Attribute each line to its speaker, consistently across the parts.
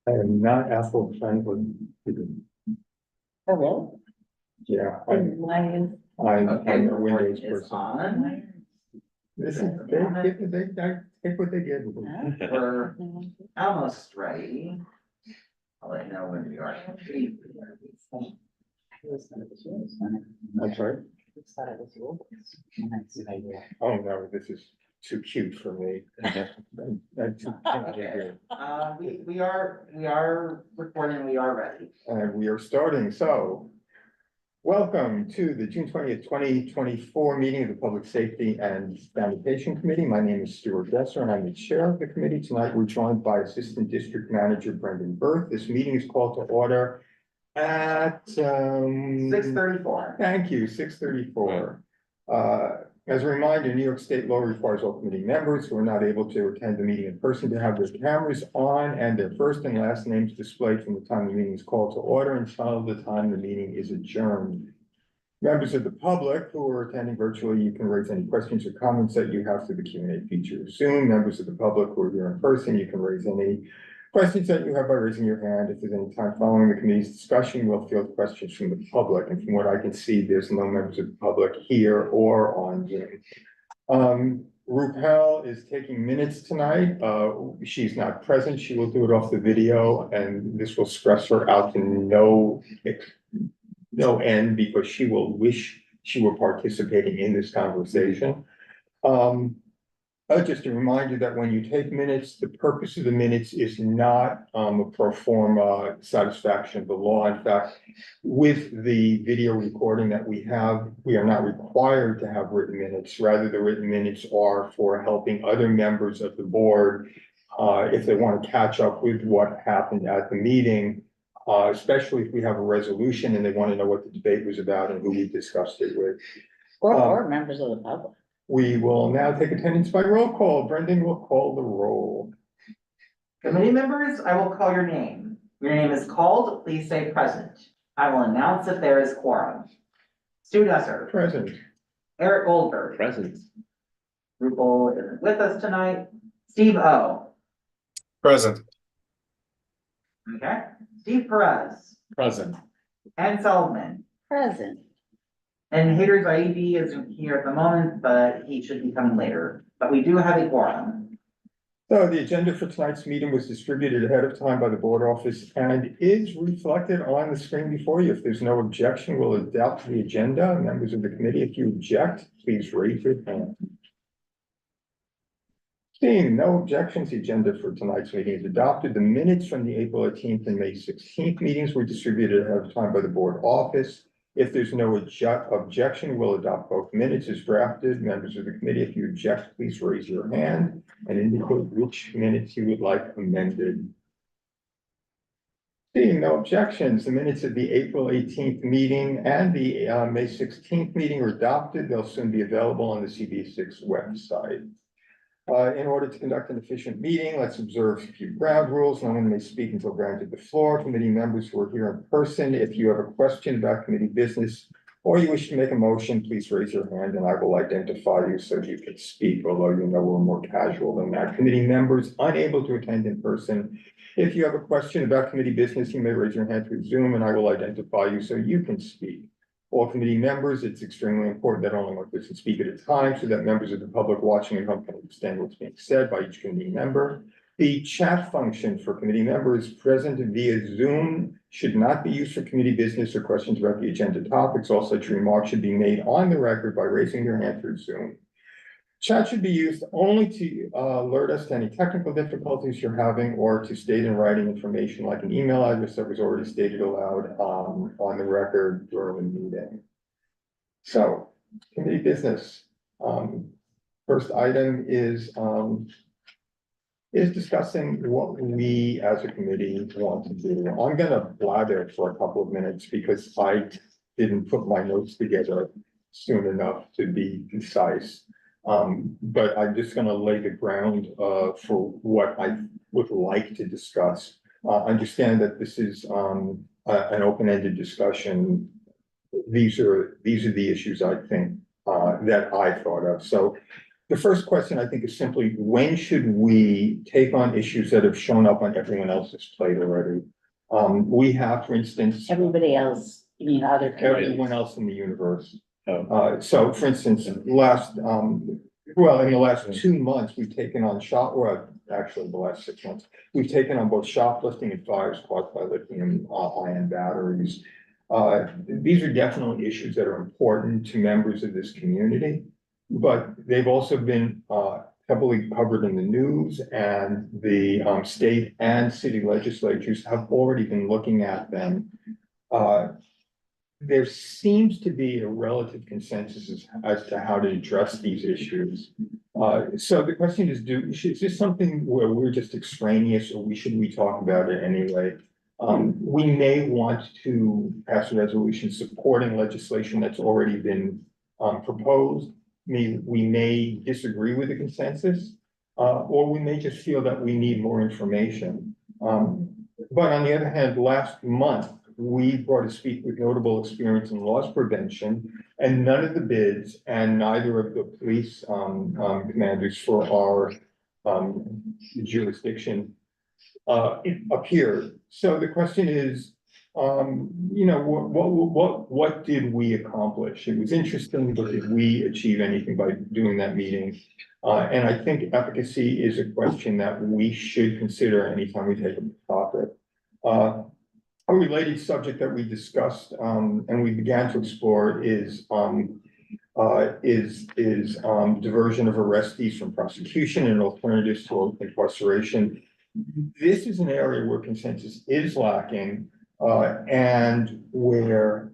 Speaker 1: I am not Apple friendly.
Speaker 2: Oh, really?
Speaker 1: Yeah,
Speaker 2: And why is?
Speaker 1: I'm a
Speaker 3: the
Speaker 1: Windows
Speaker 3: recording is
Speaker 1: person.
Speaker 3: on.
Speaker 1: This is, they take what they get.
Speaker 3: We're almost ready. I'll let you know when we are.
Speaker 1: I'm sorry? Oh, no, this is too cute for me. That's too cute.
Speaker 3: We are recording, we are ready.
Speaker 1: And we are starting, so. Welcome to the June 20th, 2024 meeting of the Public Safety and Sanitation Committee. My name is Stuart Besser and I'm the chair of the committee. Tonight, we're joined by Assistant District Manager Brendan Berth. This meeting is called to order at
Speaker 3: 6:34.
Speaker 1: Thank you, 6:34. As a reminder, New York State law requires all committee members who are not able to attend the meeting in person to have their cameras on and their first and last names displayed from the time the meeting is called to order until the time the meeting is adjourned. Members of the public who are attending virtually, you can raise any questions or comments that you have through the Q&A feature of Zoom. Members of the public who are here in person, you can raise any questions that you have by raising your hand. If there's any time following the committee's discussion, we'll field questions from the public. And from what I can see, there's no members of the public here or on Zoom. Rupel is taking minutes tonight. She's not present. She will do it off the video, and this will stress her out to no end because she will wish she were participating in this conversation. Just a reminder that when you take minutes, the purpose of the minutes is not a pro forma satisfaction of the law. In fact, with the video recording that we have, we are not required to have written minutes. Rather, the written minutes are for helping other members of the board if they want to catch up with what happened at the meeting, especially if we have a resolution and they want to know what the debate was about and who we discussed it with.
Speaker 2: Or members of the public.
Speaker 1: We will now take attendance by roll call. Brendan will call the roll.
Speaker 3: Committee members, I will call your name. Your name is called, please say present. I will announce if there is quorum. Stu Dusser.
Speaker 1: Present.
Speaker 3: Eric Goldberg.
Speaker 4: Present.
Speaker 3: Rupel isn't with us tonight. Steve O.
Speaker 4: Present.
Speaker 3: Okay. Steve Perez.
Speaker 4: Present.
Speaker 3: Ann Feldman.
Speaker 2: Present.
Speaker 3: And Hader Zaidi isn't here at the moment, but he should be coming later. But we do have a quorum.
Speaker 1: So the agenda for tonight's meeting was distributed ahead of time by the board office and is reflected on the screen before you. If there's no objection, we'll adopt the agenda. Members of the committee, if you object, please raise your hand. Seeing no objections, the agenda for tonight's meeting is adopted. The minutes from the April 18th and May 16th meetings were distributed ahead of time by the board office. If there's no objection, we'll adopt both minutes as drafted. Members of the committee, if you object, please raise your hand and indicate which minutes you would like amended. Seeing no objections, the minutes of the April 18th meeting and the May 16th meeting are adopted. They'll soon be available on the CB6 website. In order to conduct an efficient meeting, let's observe a few ground rules. No one may speak until granted the floor. Committee members who are here in person, if you have a question about committee business or you wish to make a motion, please raise your hand and I will identify you so you can speak, although you know we're more casual than that. Committee members unable to attend in person, if you have a question about committee business, you may raise your hand through Zoom and I will identify you so you can speak. All committee members, it's extremely important that only one person speak at a time so that members of the public watching at home can understand what's being said by each committee member. The chat function for committee members present via Zoom should not be used for committee business or questions about the agenda topics. All such remarks should be made on the record by raising your hand through Zoom. Chat should be used only to alert us to any technical difficulties you're having or to state in writing information like an email address that was already stated aloud on the record during the meeting. So, committee business. First item is discussing what we as a committee want to do. I'm gonna blather for a couple of minutes because I didn't put my notes together soon enough to be concise. But I'm just gonna lay the ground for what I would like to discuss. Understand that this is an open-ended discussion. These are the issues I think that I thought of. So the first question, I think, is simply, when should we take on issues that have shown up on everyone else's plate already? We have, for instance,
Speaker 2: Everybody else, you mean other committees?
Speaker 1: everyone else in the universe.
Speaker 4: Oh.
Speaker 1: So for instance, in the last 2 months, we've taken on actually the last 6 months, we've taken on both shoplifting and fires caused by lithium-ion batteries. These are definitely issues that are important to members of this community, but they've also been, heavily covered in the news, and the, state and city legislatures have already been looking at them. There seems to be a relative consensus as to how to address these issues. So the question is, is this something where we're just extraneous, or should we talk about it anyway? We may want to pass a resolution supporting legislation that's already been, proposed. We may disagree with the consensus, or we may just feel that we need more information. But on the other hand, last month, we brought a speak with notable experience in loss prevention, and none of the bids and neither of the police commanders for our jurisdiction appeared. So the question is, what did we accomplish? It was interesting, but did we achieve anything by doing that meeting? And I think efficacy is a question that we should consider anytime we take a topic. A related subject that we discussed, and we began to explore is diversion of arrestees from prosecution and alternatives to incarceration. This is an area where consensus is lacking, and where,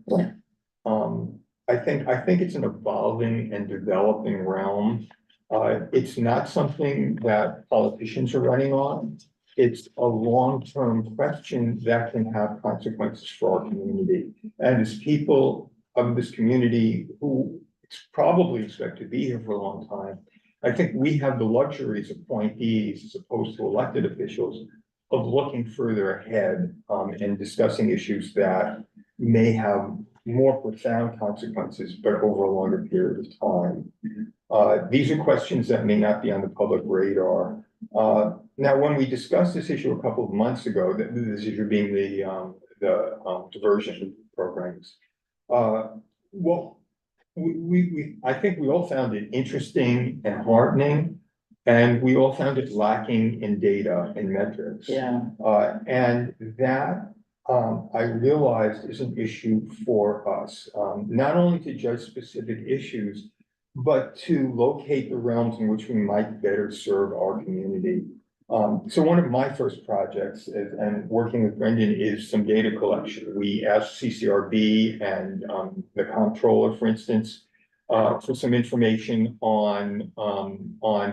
Speaker 1: I think it's an evolving and developing realm. It's not something that politicians are running on. It's a long-term question that can have consequences for our community. And as people of this community who probably expect to be here for a long time, I think we have the luxury as appointees, as opposed to elected officials, of looking further ahead, and discussing issues that may have more profound consequences, but over a longer period of time. These are questions that may not be on the public radar. Now, when we discussed this issue a couple of months ago, this issue being the diversion programs, well, I think we all found it interesting and heartening, and we all found it lacking in data and metrics.
Speaker 2: Yeah.
Speaker 1: And that, I realized, is an issue for us, not only to judge specific issues, but to locate the realms in which we might better serve our community. So one of my first projects, and working with Brendan, is some data collection. We asked CCRB and the comptroller, for instance, for some information on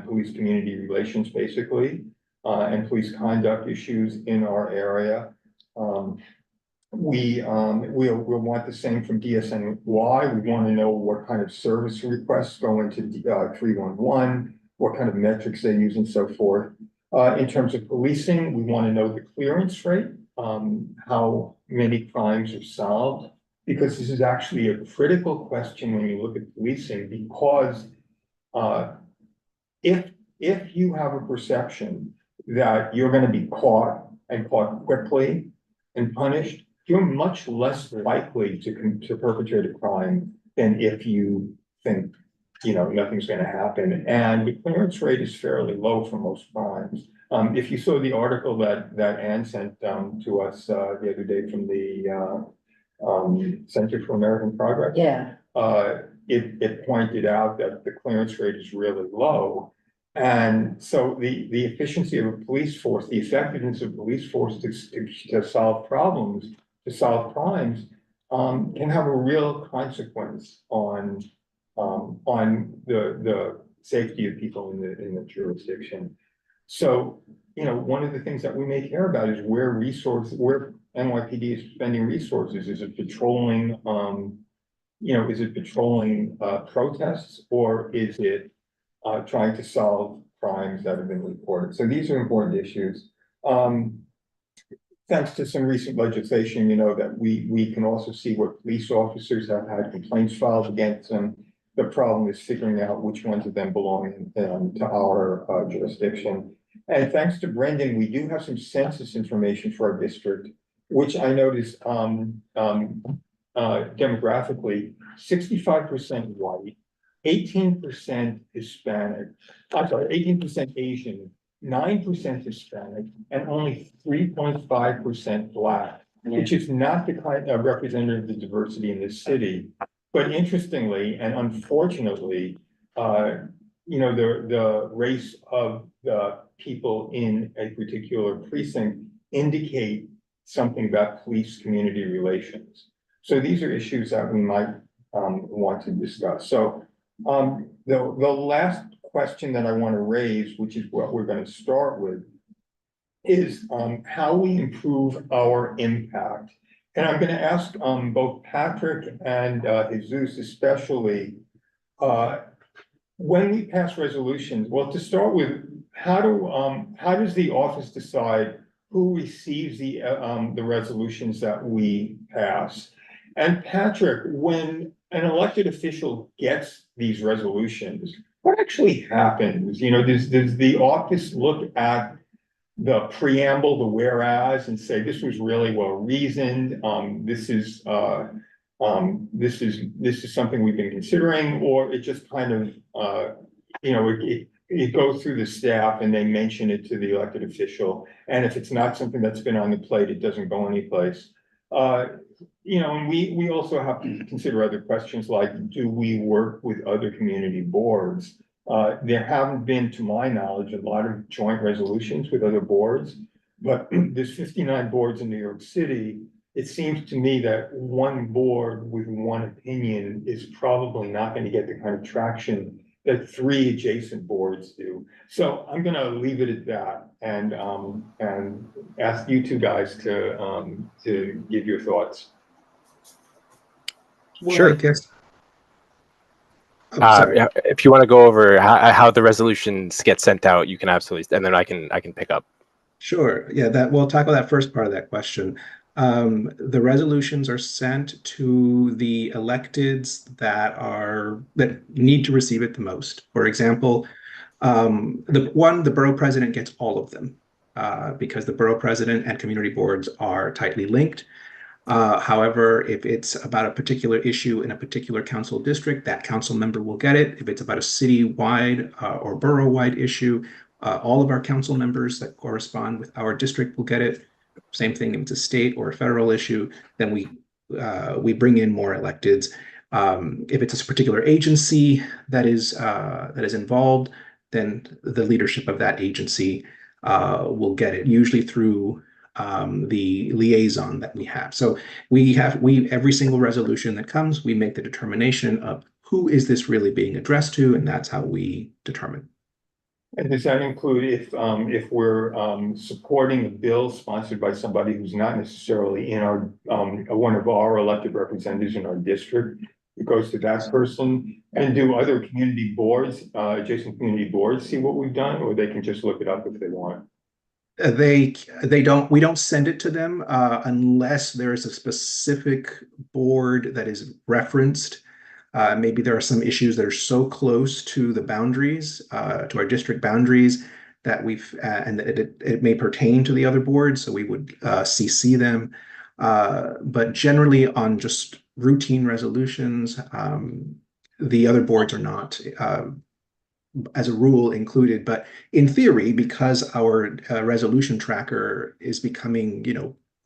Speaker 1: police community relations, basically, and police conduct issues in our area. We'll want the same from DSNY. We want to know what kind of service requests go into 311, what kind of metrics they use, and so forth. In terms of policing, we want to know the clearance rate, how many crimes are solved, because this is actually a critical question when you look at policing, because if you have a perception that you're going to be caught, and caught quickly and punished, you're much less likely to perpetrate a crime than if you think, nothing's going to happen. And the clearance rate is fairly low for most crimes. If you saw the article that Ann sent to us the other day from the Center for American Progress.
Speaker 2: Yeah.
Speaker 1: It pointed out that the clearance rate is really low. And so the efficiency of a police force, the effectiveness of police force to solve problems, to solve crimes, can have a real consequence on the safety of people in the jurisdiction. So, one of the things that we may care about is where NYPD is spending resources. Is it patrolling, protests, or is it trying to solve crimes that have been reported? So these are important issues. Thanks to some recent legislation, that we can also see what police officers have had complaints filed against them. The problem is figuring out which ones of them belong to our jurisdiction. And thanks to Brendan, we do have some census information for our district, which I noticed demographically, 65% white, 18% Hispanic, I'm sorry, 18% Asian, 9% Hispanic, and only 3.5% Black, which is not the kind of representative of the diversity in this city. But interestingly and unfortunately, the race of the people in a particular precinct indicate something about police-community relations. So these are issues that we might want to discuss. So the last question that I want to raise, which is what we're going to start with, is how we improve our impact. And I'm going to ask both Patrick and Jesus especially, when we pass resolutions, well, to start with, how does the office decide who receives the resolutions that we pass? And Patrick, when an elected official gets these resolutions, what actually happens? Does the office look at the preamble, the whereas, and say this was really well reasoned? This is something we've been considering, or it just kind of it goes through the staff and they mention it to the elected official, and if it's not something that's been on the plate, it doesn't go anyplace. And we also have to consider other questions like, do we work with other community boards? There haven't been, to my knowledge, a lot of joint resolutions with other boards, but there's 59 boards in New York City. It seems to me that one board with one opinion is probably not going to get the kind of traction that 3 adjacent boards do. So I'm going to leave it at that and ask you two guys to give your thoughts.
Speaker 4: Well,
Speaker 5: Sure.
Speaker 4: I guess.
Speaker 5: Yeah, if you want to go over how the resolutions get sent out, you can absolutely, and then I can pick up.
Speaker 4: Sure. Yeah, we'll tackle that first part of that question. The resolutions are sent to the electeds that need to receive it the most. For example, the borough president gets all of them because the borough president and community boards are tightly linked. However, if it's about a particular issue in a particular council district, that council member will get it. If it's about a city-wide or borough-wide issue, all of our council members that correspond with our district will get it. Same thing if it's a state or a federal issue, then we bring in more electeds. If it's a particular agency that is involved, then the leadership of that agency will get it, usually through the liaison that we have. So every single resolution that comes, we make the determination of who is this really being addressed to, and that's how we determine.
Speaker 1: And does that include if we're supporting a bill sponsored by somebody who's not necessarily in our one of our elected representatives in our district? It goes to that person. And do other community boards, adjacent community boards, see what we've done, or they can just look it up if they want?
Speaker 4: We don't send it to them unless there is a specific board that is referenced. Maybe there are some issues that are so close to the boundaries, to our district boundaries, that and it may pertain to the other boards, so we would CC them. But generally on just routine resolutions, the other boards are not as a rule included, but in theory, because our resolution tracker is becoming,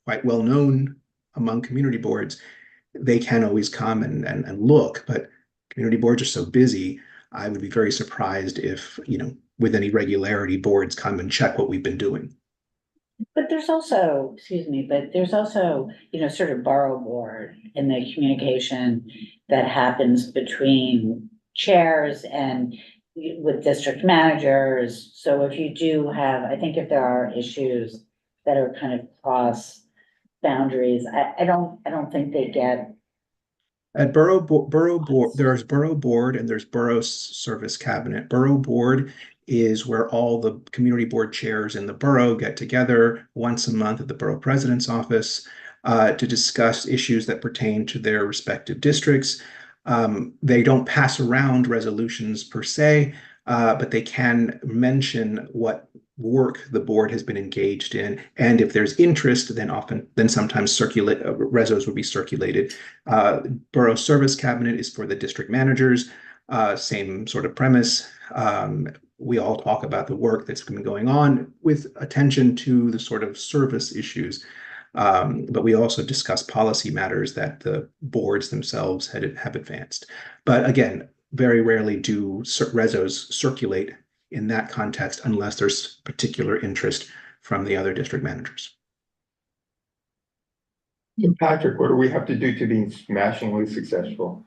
Speaker 4: quite well known among community boards, they can always come and look. But community boards are so busy, I would be very surprised if, with any regularity, boards come and check what we've been doing.
Speaker 2: But there's also, sort of borough board in the communication that happens between chairs and with district managers. So if you do have, I think if there are issues that are kind of cross boundaries, I don't think they get.
Speaker 4: At borough board, there's borough board and there's borough service cabinet. Borough board is where all the community board chairs in the borough get together once a month at the borough president's office to discuss issues that pertain to their respective districts. They don't pass around resolutions per se, but they can mention what work the board has been engaged in. And if there's interest, then sometimes resos will be circulated. Borough Service Cabinet is for the district managers, same sort of premise. We all talk about the work that's been going on with attention to the sort of service issues. But we also discuss policy matters that the boards themselves have advanced. But again, very rarely do resos circulate in that context unless there's particular interest from the other district managers.
Speaker 1: Patrick, what do we have to do to be smashingly successful?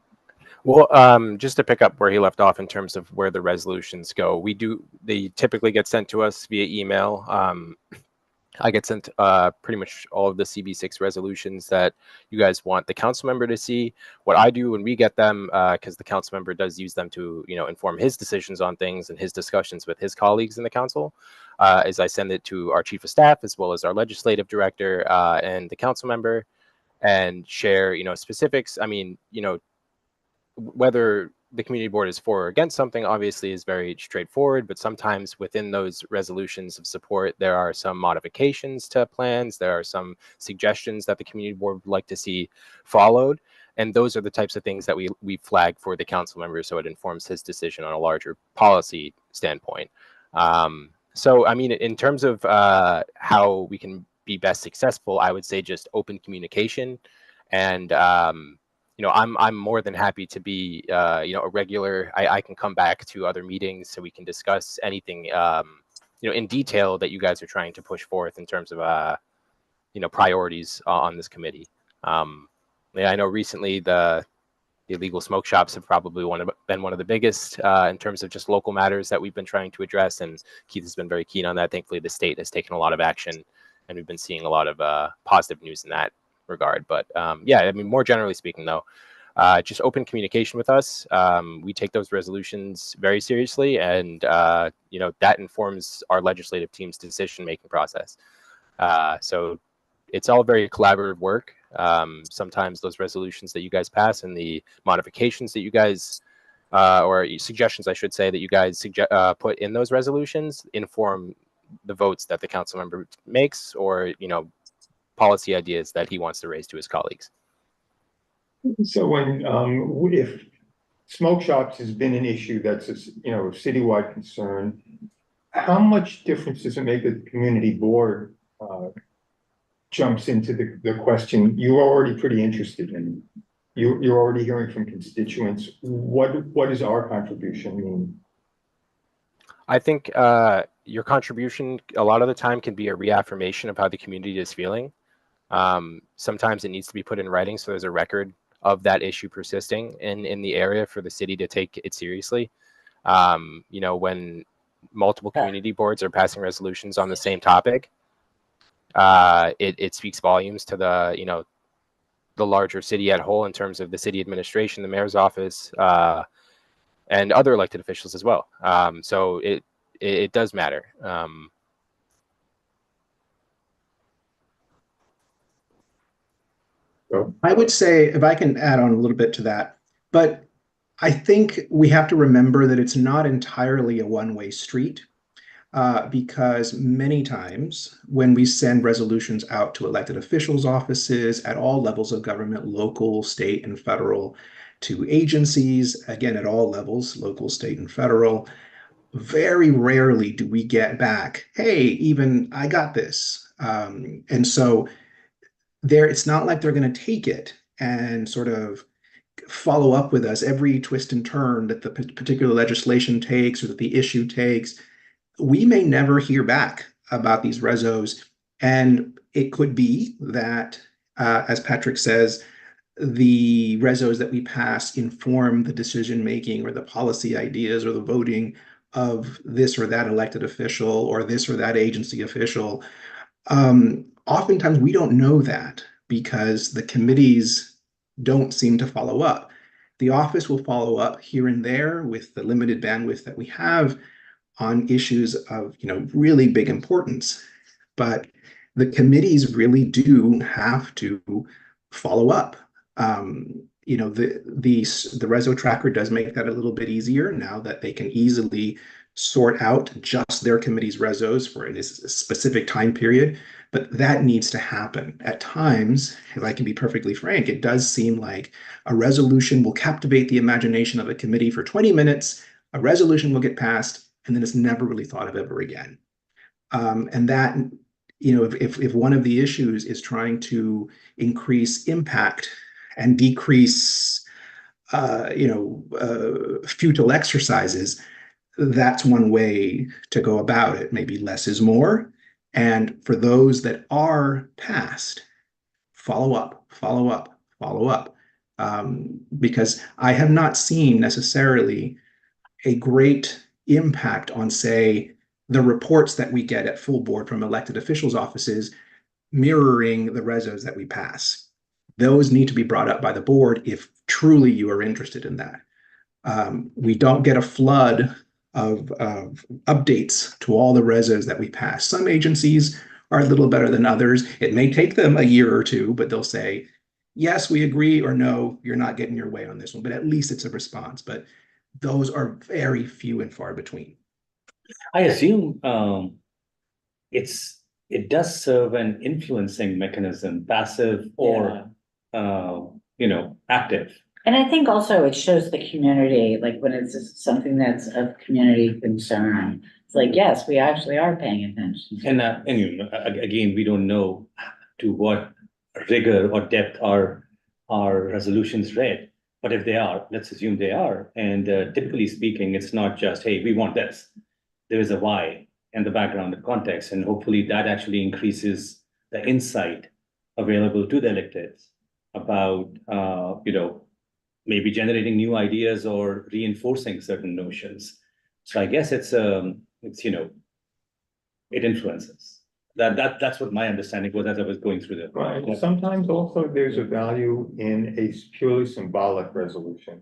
Speaker 5: Well, just to pick up where he left off in terms of where the resolutions go, they typically get sent to us via email. I get sent pretty much all of the CB6 resolutions that you guys want the council member to see. What I do when we get them, because the council member does use them to, inform his decisions on things and his discussions with his colleagues in the council, is I send it to our chief of staff as well as our legislative director and the council member, and share, specifics. I mean, whether the community board is for or against something obviously is very straightforward, but sometimes within those resolutions of support, there are some modifications to plans. There are some suggestions that the community board would like to see followed. And those are the types of things that we flag for the council member, so it informs his decision on a larger policy standpoint. So, I mean, in terms of how we can be best successful, I would say just open communication. And I'm more than happy to be a regular. I can come back to other meetings so we can discuss anything in detail that you guys are trying to push forth in terms of priorities on this committee. I know recently the illegal smoke shops have probably been one of the biggest in terms of just local matters that we've been trying to address, and Keith has been very keen on that. Thankfully, the state has taken a lot of action, and we've been seeing a lot of positive news in that regard. But yeah, I mean, more generally speaking, though, just open communication with us. We take those resolutions very seriously, and that informs our legislative team's decision-making process. So it's all very collaborative work. Sometimes those resolutions that you guys pass and the modifications that you guys or suggestions, I should say, that you guys put in those resolutions inform the votes that the council member makes, or policy ideas that he wants to raise to his colleagues.
Speaker 1: So if smoke shops has been an issue that's a citywide concern, how much difference does it make that the community board jumps into the question you're already pretty interested in? You're already hearing from constituents. What does our contribution mean?
Speaker 5: I think your contribution a lot of the time can be a reaffirmation of how the community is feeling. Sometimes it needs to be put in writing so there's a record of that issue persisting in the area for the city to take it seriously. When multiple community boards are passing resolutions on the same topic, it speaks volumes to the larger city at whole in terms of the city administration, the mayor's office, and other elected officials as well. So it does matter.
Speaker 4: I would say, if I can add on a little bit to that, but I think we have to remember that it's not entirely a one-way street, because many times when we send resolutions out to elected officials' offices at all levels of government, local, state, and federal, to agencies, again, at all levels, local, state, and federal, very rarely do we get back, hey, even I got this. And so it's not like they're going to take it and sort of follow up with us every twist and turn that the particular legislation takes or that the issue takes. We may never hear back about these resos, and it could be that, as Patrick says, the resos that we pass inform the decision making or the policy ideas or the voting of this or that elected official or this or that agency official. Oftentimes we don't know that because the committees don't seem to follow up. The office will follow up here and there with the limited bandwidth that we have on issues of really big importance, but the committees really do have to follow up. the Reso tracker does make that a little bit easier now that they can easily sort out just their committee's resos for a specific time period. But that needs to happen. At times, if I can be perfectly frank, it does seem like a resolution will captivate the imagination of a committee for 20 minutes, a resolution will get passed, and then it's never really thought of ever again. And that, if one of the issues is trying to increase impact and decrease, futile exercises, that's one way to go about it. Maybe less is more. And for those that are passed, follow up, follow up, follow up. Because I have not seen necessarily a great impact on, say, the reports that we get at full board from elected officials' offices mirroring the resos that we pass. Those need to be brought up by the board if truly you are interested in that. We don't get a flood of updates to all the resos that we pass. Some agencies are a little better than others. It may take them a year or two, but they'll say, yes, we agree, or no, you're not getting your way on this one, but at least it's a response. But those are very few and far between.
Speaker 6: I assume it does serve an influencing mechanism, passive or active.
Speaker 2: And I think also it shows the community, like when it's something that's of community concern, it's like, yes, we actually are paying attention.
Speaker 6: And again, we don't know to what rigor or depth our resolutions read. But if they are, let's assume they are. And typically speaking, it's not just, hey, we want this. There is a why and the background and context. And hopefully that actually increases the insight available to the electeds about, maybe generating new ideas or reinforcing certain notions. So I guess it influences. That's what my understanding was as I was going through the.
Speaker 1: Right, sometimes also there's a value in a purely symbolic resolution.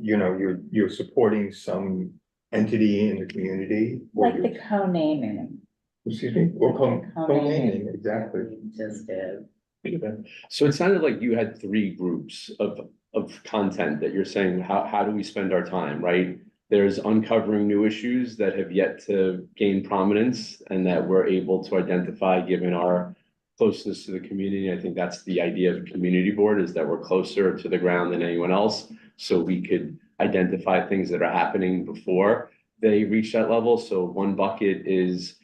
Speaker 1: You're supporting some entity in the community.
Speaker 2: Like the co-naming.
Speaker 1: Excuse me, or
Speaker 2: Co-naming.
Speaker 1: co-naming, exactly.
Speaker 2: Just did.
Speaker 7: So it sounded like you had three groups of content that you're saying, how do we spend our time, right? There's uncovering new issues that have yet to gain prominence and that we're able to identify given our closeness to the community. I think that's the idea of a community board, is that we're closer to the ground than anyone else. So we could identify things that are happening before they reach that level. So one bucket is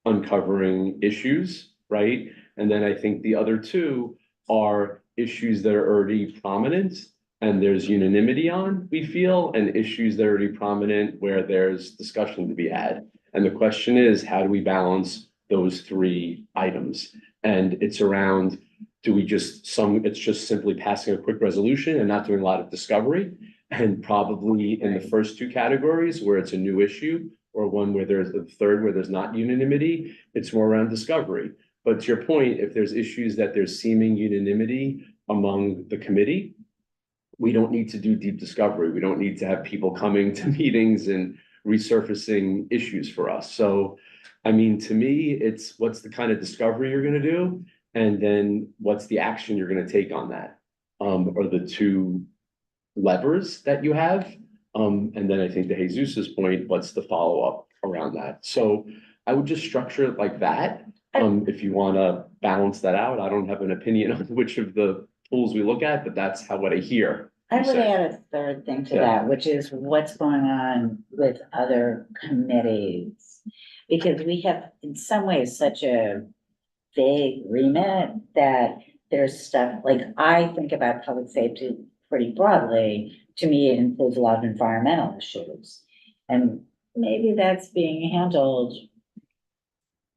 Speaker 7: uncovering issues, right? And then I think the other two are issues that are already prominent and there's unanimity on, we feel, and issues that are already prominent where there's discussion to be had. And the question is, how do we balance those three items? And it's around, it's just simply passing a quick resolution and not doing a lot of discovery. And probably in the first two categories where it's a new issue, or one where there's a third where there's not unanimity, it's more around discovery. But to your point, if there's issues that there's seeming unanimity among the committee, we don't need to do deep discovery. We don't need to have people coming to meetings and resurfacing issues for us. So, I mean, to me, it's what's the kind of discovery you're going to do, and then what's the action you're going to take on that, are the two levers that you have. And then I think to Jesus's point, what's the follow-up around that? So I would just structure it like that. If you want to balance that out, I don't have an opinion on which of the tools we look at, but that's what I hear.
Speaker 2: I would add a third thing to that, which is what's going on with other committees. Because we have in some ways such a vague remit that there's stuff, like I think about public safety pretty broadly. To me, it includes a lot of environmental issues. And maybe that's being handled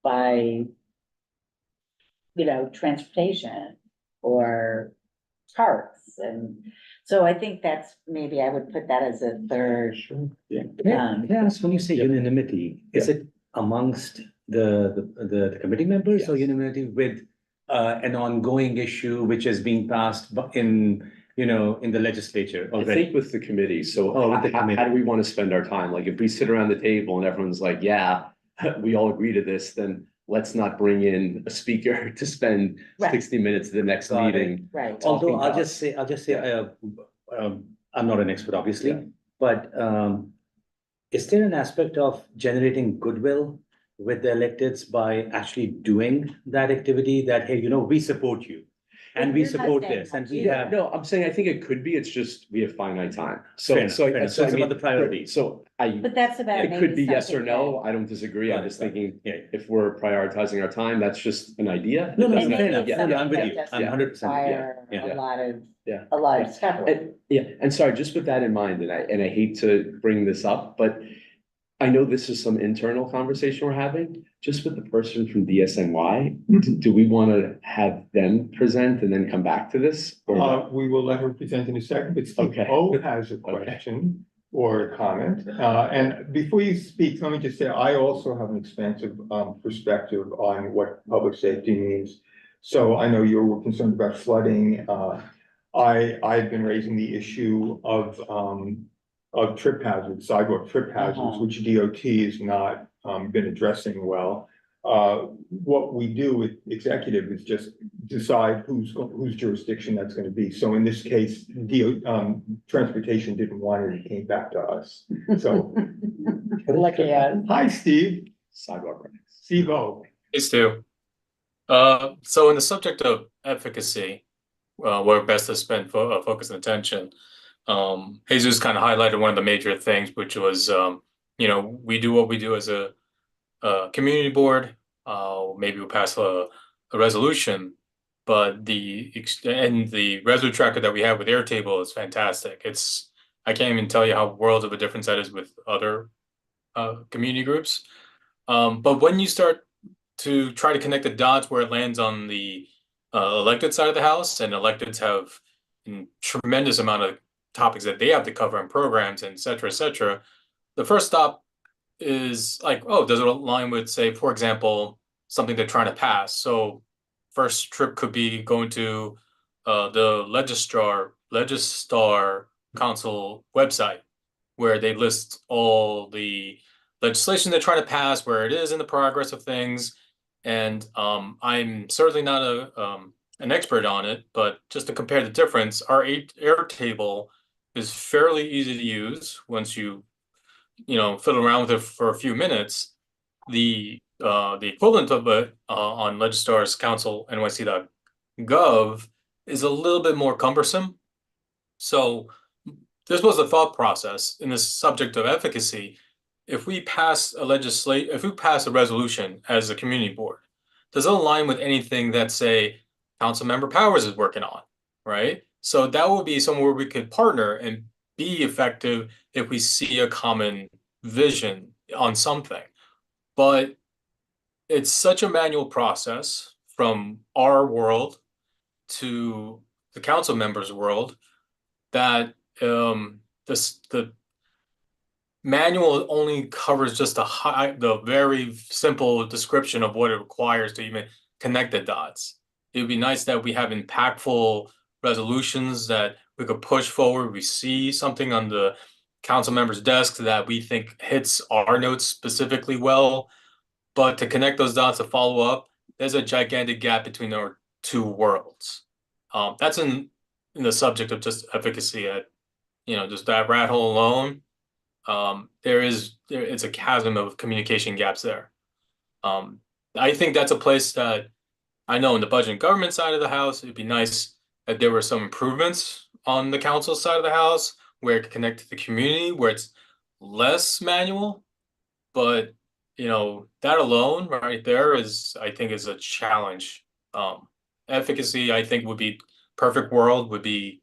Speaker 2: by, transportation or parks. And so I think that's, maybe I would put that as a third.
Speaker 6: Yeah. Can I ask, when you say unanimity, is it amongst the committee members or unanimity with an ongoing issue which is being passed in the legislature
Speaker 7: I
Speaker 6: already?
Speaker 7: think with the committee. So
Speaker 6: with the committee.
Speaker 7: how do we want to spend our time? Like if we sit around the table and everyone's like, yeah, we all agree to this, then let's not bring in a speaker to spend
Speaker 2: Right.
Speaker 7: 60 minutes of the next
Speaker 6: Got it.
Speaker 7: meeting.
Speaker 2: Right.
Speaker 6: Although
Speaker 7: talking
Speaker 6: I'll just say, I'm not an expert, obviously,
Speaker 7: Yeah.
Speaker 6: but is there an aspect of generating goodwill with the electeds by actually doing that activity that, hey, we support you and we
Speaker 2: It has
Speaker 6: support
Speaker 2: been
Speaker 6: this and we
Speaker 2: Yeah.
Speaker 6: have.
Speaker 7: No, I'm saying I think it could be, it's just we have finite time. So,
Speaker 6: Fair enough,
Speaker 7: so,
Speaker 6: fair enough. So
Speaker 7: I
Speaker 6: it's about
Speaker 7: mean,
Speaker 6: the priorities.
Speaker 7: So I,
Speaker 2: But that's about
Speaker 7: it
Speaker 2: maybe
Speaker 7: could be yes or
Speaker 2: something
Speaker 7: no. I don't disagree.
Speaker 6: Got
Speaker 7: I'm
Speaker 6: it,
Speaker 7: just
Speaker 6: got it.
Speaker 7: thinking
Speaker 6: Yeah.
Speaker 7: if we're prioritizing our time, that's just an idea.
Speaker 6: No, no,
Speaker 7: It
Speaker 2: And
Speaker 7: doesn't-
Speaker 6: fair
Speaker 2: maybe
Speaker 6: enough.
Speaker 2: it's
Speaker 6: No, no, I'm
Speaker 2: something
Speaker 6: with
Speaker 2: that
Speaker 6: you.
Speaker 2: doesn't
Speaker 6: I'm 100%.
Speaker 2: require
Speaker 6: Yeah.
Speaker 2: a lot of,
Speaker 7: Yeah.
Speaker 2: a lot of
Speaker 7: Yeah.
Speaker 2: stuff.
Speaker 7: Yeah, and sorry, just with that in mind, and I hate to bring this up, but I know this is some internal conversation we're having, just with the person from DSNY. Do we want to have them present and then come back to this? Or not?
Speaker 1: We will let her present in a second, but Steve
Speaker 7: Okay.
Speaker 1: O has a question or a comment. And before you speak, let me just say, I also have an expansive perspective on what public safety means. So I know you're concerned about flooding. I've been raising the issue of trip hazards, sidewalk trip hazards,
Speaker 2: Uh-huh.
Speaker 1: which DOT has not been addressing well. What we do with executive is just decide whose jurisdiction that's gonna be. So in this case, transportation didn't want it, it came back to us. So,
Speaker 2: Lucky us.
Speaker 1: hi, Steve,
Speaker 7: Sidewalk regs.
Speaker 1: Steve O.
Speaker 8: Please do. So in the subject of efficacy, where best to spend focus and attention, Jesus kind of highlighted one of the major things, which was, we do what we do as a community board. Maybe we'll pass a resolution, but the residue tracker that we have with Airtable is fantastic. I can't even tell you how worlds of a difference that is with other community groups. But when you start to try to connect the dots where it lands on the elected side of the house, and electeds have a tremendous amount of topics that they have to cover and programs, and et cetera, the first stop is like, oh, does it align with, say, for example, something they're trying to pass? So first trip could be going to the Legistar Council website, where they list all the legislation they're trying to pass, where it is in the progress of things. And I'm certainly not an expert on it, but just to compare the difference, our Airtable is fairly easy to use once you fiddle around with it for a few minutes. The equivalent of it on Legistar's Council NYC.gov is a little bit more cumbersome. So this was the thought process in this subject of efficacy. If we pass a resolution as a community board, does it align with anything that, say, Councilmember Powers is working on, right? So that would be somewhere where we could partner and be effective if we see a common vision on something. But it's such a manual process from our world to the council members' world that the manual only covers just the very simple description of what it requires to even connect the dots. It would be nice that we have impactful resolutions that we could push forward. We see something on the council member's desk that we think hits our notes specifically well, but to connect those dots to follow up, there's a gigantic gap between our two worlds. That's in the subject of just efficacy at, just that rat hole alone. It's a chasm of communication gaps there. I think that's a place that I know in the budget and government side of the house, it'd be nice that there were some improvements on the council side of the house where it could connect to the community, where it's less manual. But, that alone right there I think is a challenge. Efficacy, I think, would be perfect world would be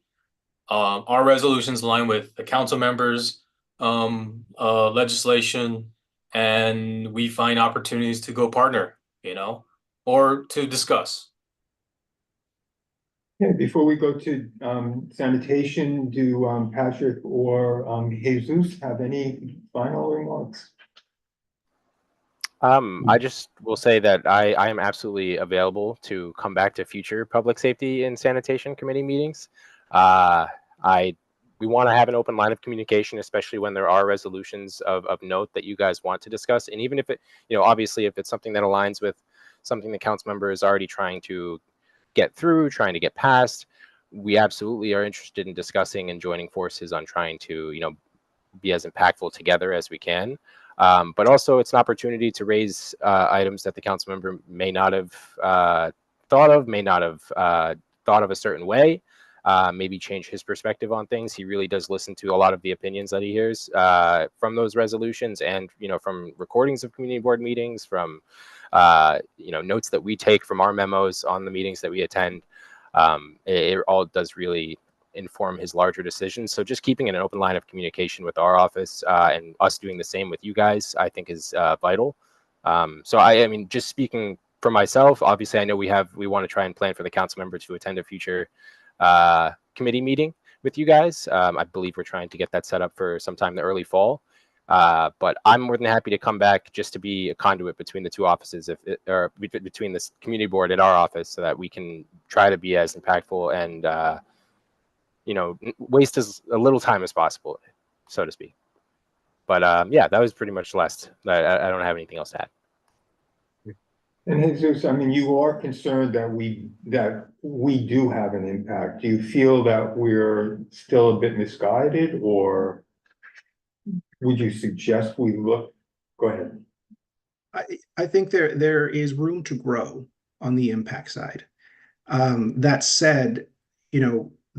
Speaker 8: our resolutions align with the council members' legislation, and we find opportunities to go partner, or to discuss.
Speaker 1: Yeah, before we go to sanitation, do Patrick or Jesus have any final remarks?
Speaker 5: I just will say that I am absolutely available to come back to future public safety and sanitation committee meetings. We want to have an open line of communication, especially when there are resolutions of note that you guys want to discuss. And even if it, obviously if it's something that aligns with something the council member is already trying to get through, trying to get past, we absolutely are interested in discussing and joining forces on trying to, be as impactful together as we can. But also it's an opportunity to raise items that the council member may not have thought of, may not have thought of a certain way, maybe change his perspective on things. He really does listen to a lot of the opinions that he hears from those resolutions and, from recordings of community board meetings, from, notes that we take from our memos on the meetings that we attend. It all does really inform his larger decisions. So just keeping an open line of communication with our office and us doing the same with you guys, I think is vital. So I mean, just speaking for myself, obviously I know we want to try and plan for the council member to attend a future committee meeting with you guys. I believe we're trying to get that set up for sometime in the early fall. But I'm more than happy to come back just to be a conduit between the two offices, or between this community board and our office, so that we can try to be as impactful and waste as little time as possible, so to speak. But yeah, that was pretty much the last. I don't have anything else to add.
Speaker 1: And Jesus, I mean, you are concerned that we do have an impact. Do you feel that we're still a bit misguided, or would you suggest we look? Go ahead.
Speaker 4: I think there is room to grow on the impact side. That said,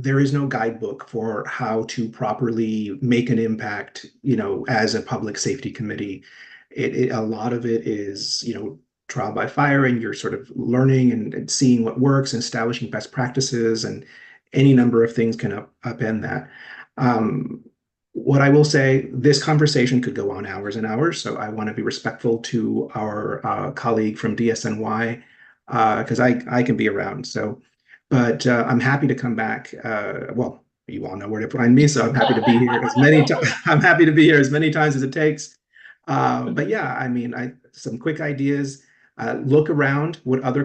Speaker 4: there is no guidebook for how to properly make an impact, as a public safety committee. A lot of it is, trial by fire, and you're sort of learning and seeing what works and establishing best practices, and any number of things can upend that. What I will say, this conversation could go on hours and hours, so I want to be respectful to our colleague from DSNY, because I can be around. But I'm happy to come back. Well, you all know where to find me, so I'm happy to be here as many times. I'm happy to be here as many times as it takes. But yeah, I mean, some quick ideas. Look around what other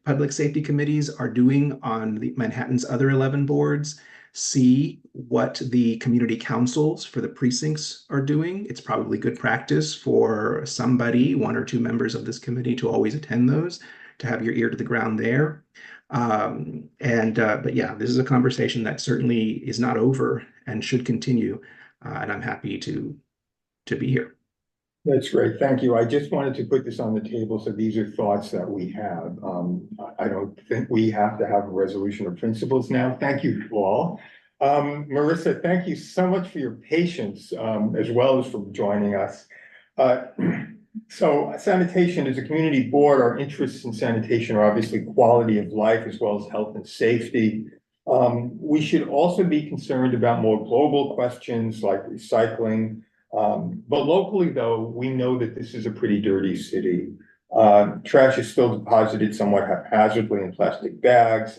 Speaker 4: public safety committees are doing on Manhattan's other 11 boards. See what the community councils for the precincts are doing. It's probably good practice for somebody, one or two members of this committee, to always attend those, to have your ear to the ground there. But yeah, this is a conversation that certainly is not over and should continue. And I'm happy to be here.
Speaker 1: That's great. Thank you. I just wanted to put this on the table. So these are thoughts that we have. I don't think we have to have a resolution of principles now. Thank you all. Marissa, thank you so much for your patience, as well as for joining us. So sanitation as a community board, our interests in sanitation are obviously quality of life as well as health and safety. We should also be concerned about more global questions like recycling. But locally, though, we know that this is a pretty dirty city. Trash is still deposited somewhat haphazardly in plastic bags,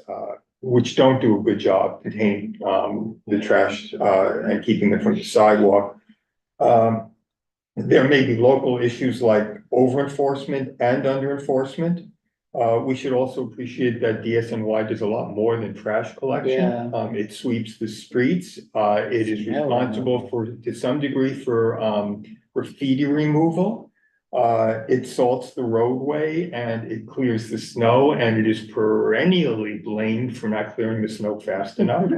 Speaker 1: which don't do a good job containing the trash and keeping them from the sidewalk. There may be local issues like over-enforcement and under-enforcement. We should also appreciate that DSNY does a lot more than trash collection.
Speaker 2: Yeah.
Speaker 1: It sweeps the streets. It is responsible to some degree for graffiti removal. It salts the roadway and it clears the snow, and it is perennially blamed for not clearing the snow fast enough.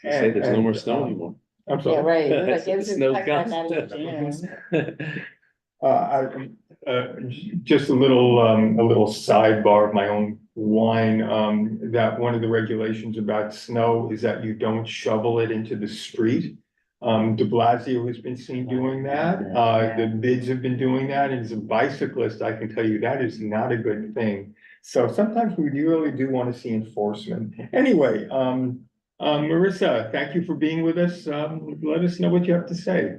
Speaker 7: Say there's no more snow anymore.
Speaker 1: I'm sorry.
Speaker 2: Yeah, right.
Speaker 7: That's what the snow's got.
Speaker 1: Just a little sidebar of my own wine, that one of the regulations about snow is that you don't shovel it into the street. De Blasio has been seen doing that. The bids have been doing that. And as a bicyclist, I can tell you that is not a good thing. So sometimes we really do want to see enforcement. Anyway, Marissa, thank you for being with us. Let us know what you have to say.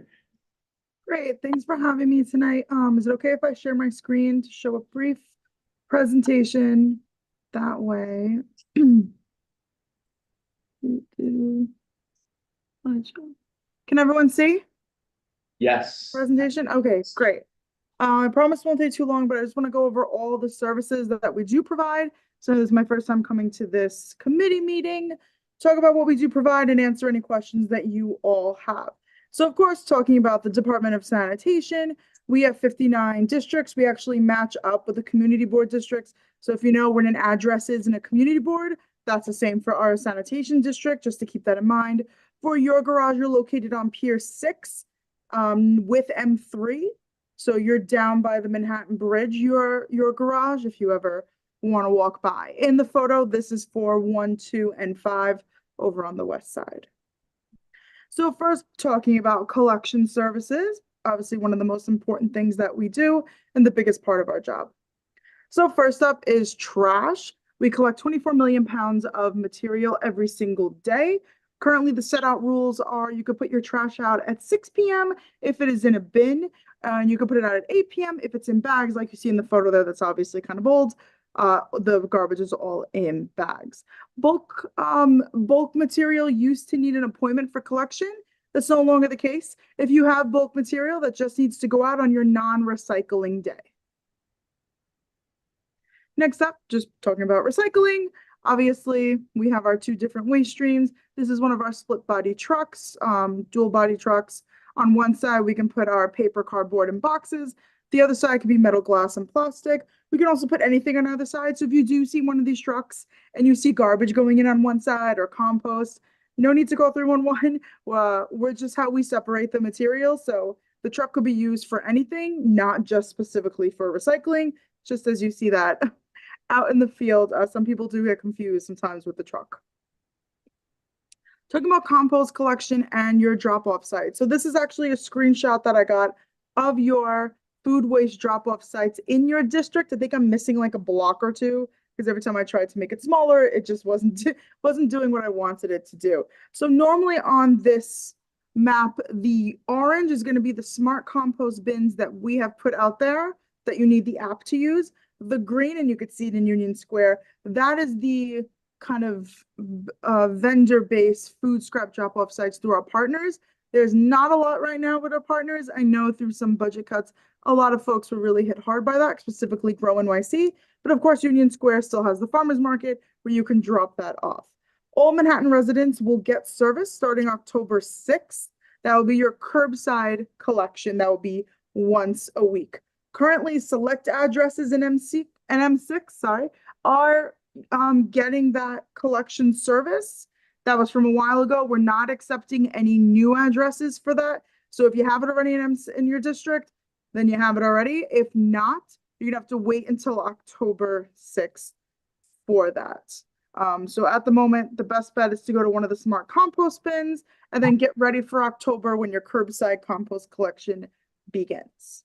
Speaker 9: Great, thanks for having me tonight. Is it okay if I share my screen to show a brief presentation that way? Can everyone see?
Speaker 7: Yes.
Speaker 9: Presentation? Okay, great. I promise it won't take too long, but I just want to go over all the services that we do provide. So this is my first time coming to this committee meeting, talk about what we do provide and answer any questions that you all have. So of course, talking about the Department of Sanitation, We have 59 districts. We actually match up with the community board districts. So if you know when an address is in a community board, that's the same for our sanitation district, just to keep that in mind. For your garage, you're located on Pier 6 with M3. So you're down by the Manhattan Bridge, your garage, if you ever want to walk by. In the photo, this is for 1, 2, and 5 over on the west side. So first, talking about collection services, obviously one of the most important things that we do and the biggest part of our job. So first up is trash. We collect 24 million pounds of material every single day. Currently, the set out rules are you could put your trash out at 6 p.m. if it is in a bin, and you could put it out at 8 p.m. if it's in bags, like you see in the photo there. That's obviously kind of old. The garbage is all in bags. Bulk material used to need an appointment for collection. That's no longer the case. If you have bulk material, that just needs to go out on your non-recycling day. Next up, just talking about recycling. Obviously, we have our 2 different waste streams. This is one of our split body trucks, dual body trucks. On one side, we can put our paper, cardboard, and boxes. The other side could be metal, glass, and plastic. We can also put anything on the other side. So if you do see one of these trucks and you see garbage going in on one side or compost, no need to go 311. We're just how we separate the material. So the truck could be used for anything, not just specifically for recycling, just as you see that out in the field. Some people do get confused sometimes with the truck. Talking about compost collection and your drop-off site. So this is actually a screenshot that I got of your food waste drop-off sites in your district. I think I'm missing like a block or two because every time I tried to make it smaller, it just wasn't doing what I wanted it to do. So normally on this map, the orange is going to be the smart compost bins that we have put out there that you need the app to use. The green, and you could see it in Union Square, that is the kind of vendor-based food scrap drop-off sites through our partners. There's not a lot right now with our partners. I know through some budget cuts, a lot of folks were really hit hard by that, specifically Grow NYC. But of course, Union Square still has the farmers market where you can drop that off. All Manhattan residents will get service starting October 6th. That will be your curbside collection. That will be once a week. Currently, select addresses in M6 are getting that collection service. That was from a while ago. We're not accepting any new addresses for that. So if you have it already in your district, then you have it already. If not, you're gonna have to wait until October 6th for that. So at the moment, the best bet is to go to one of the smart compost bins and then get ready for October when your curbside compost collection begins.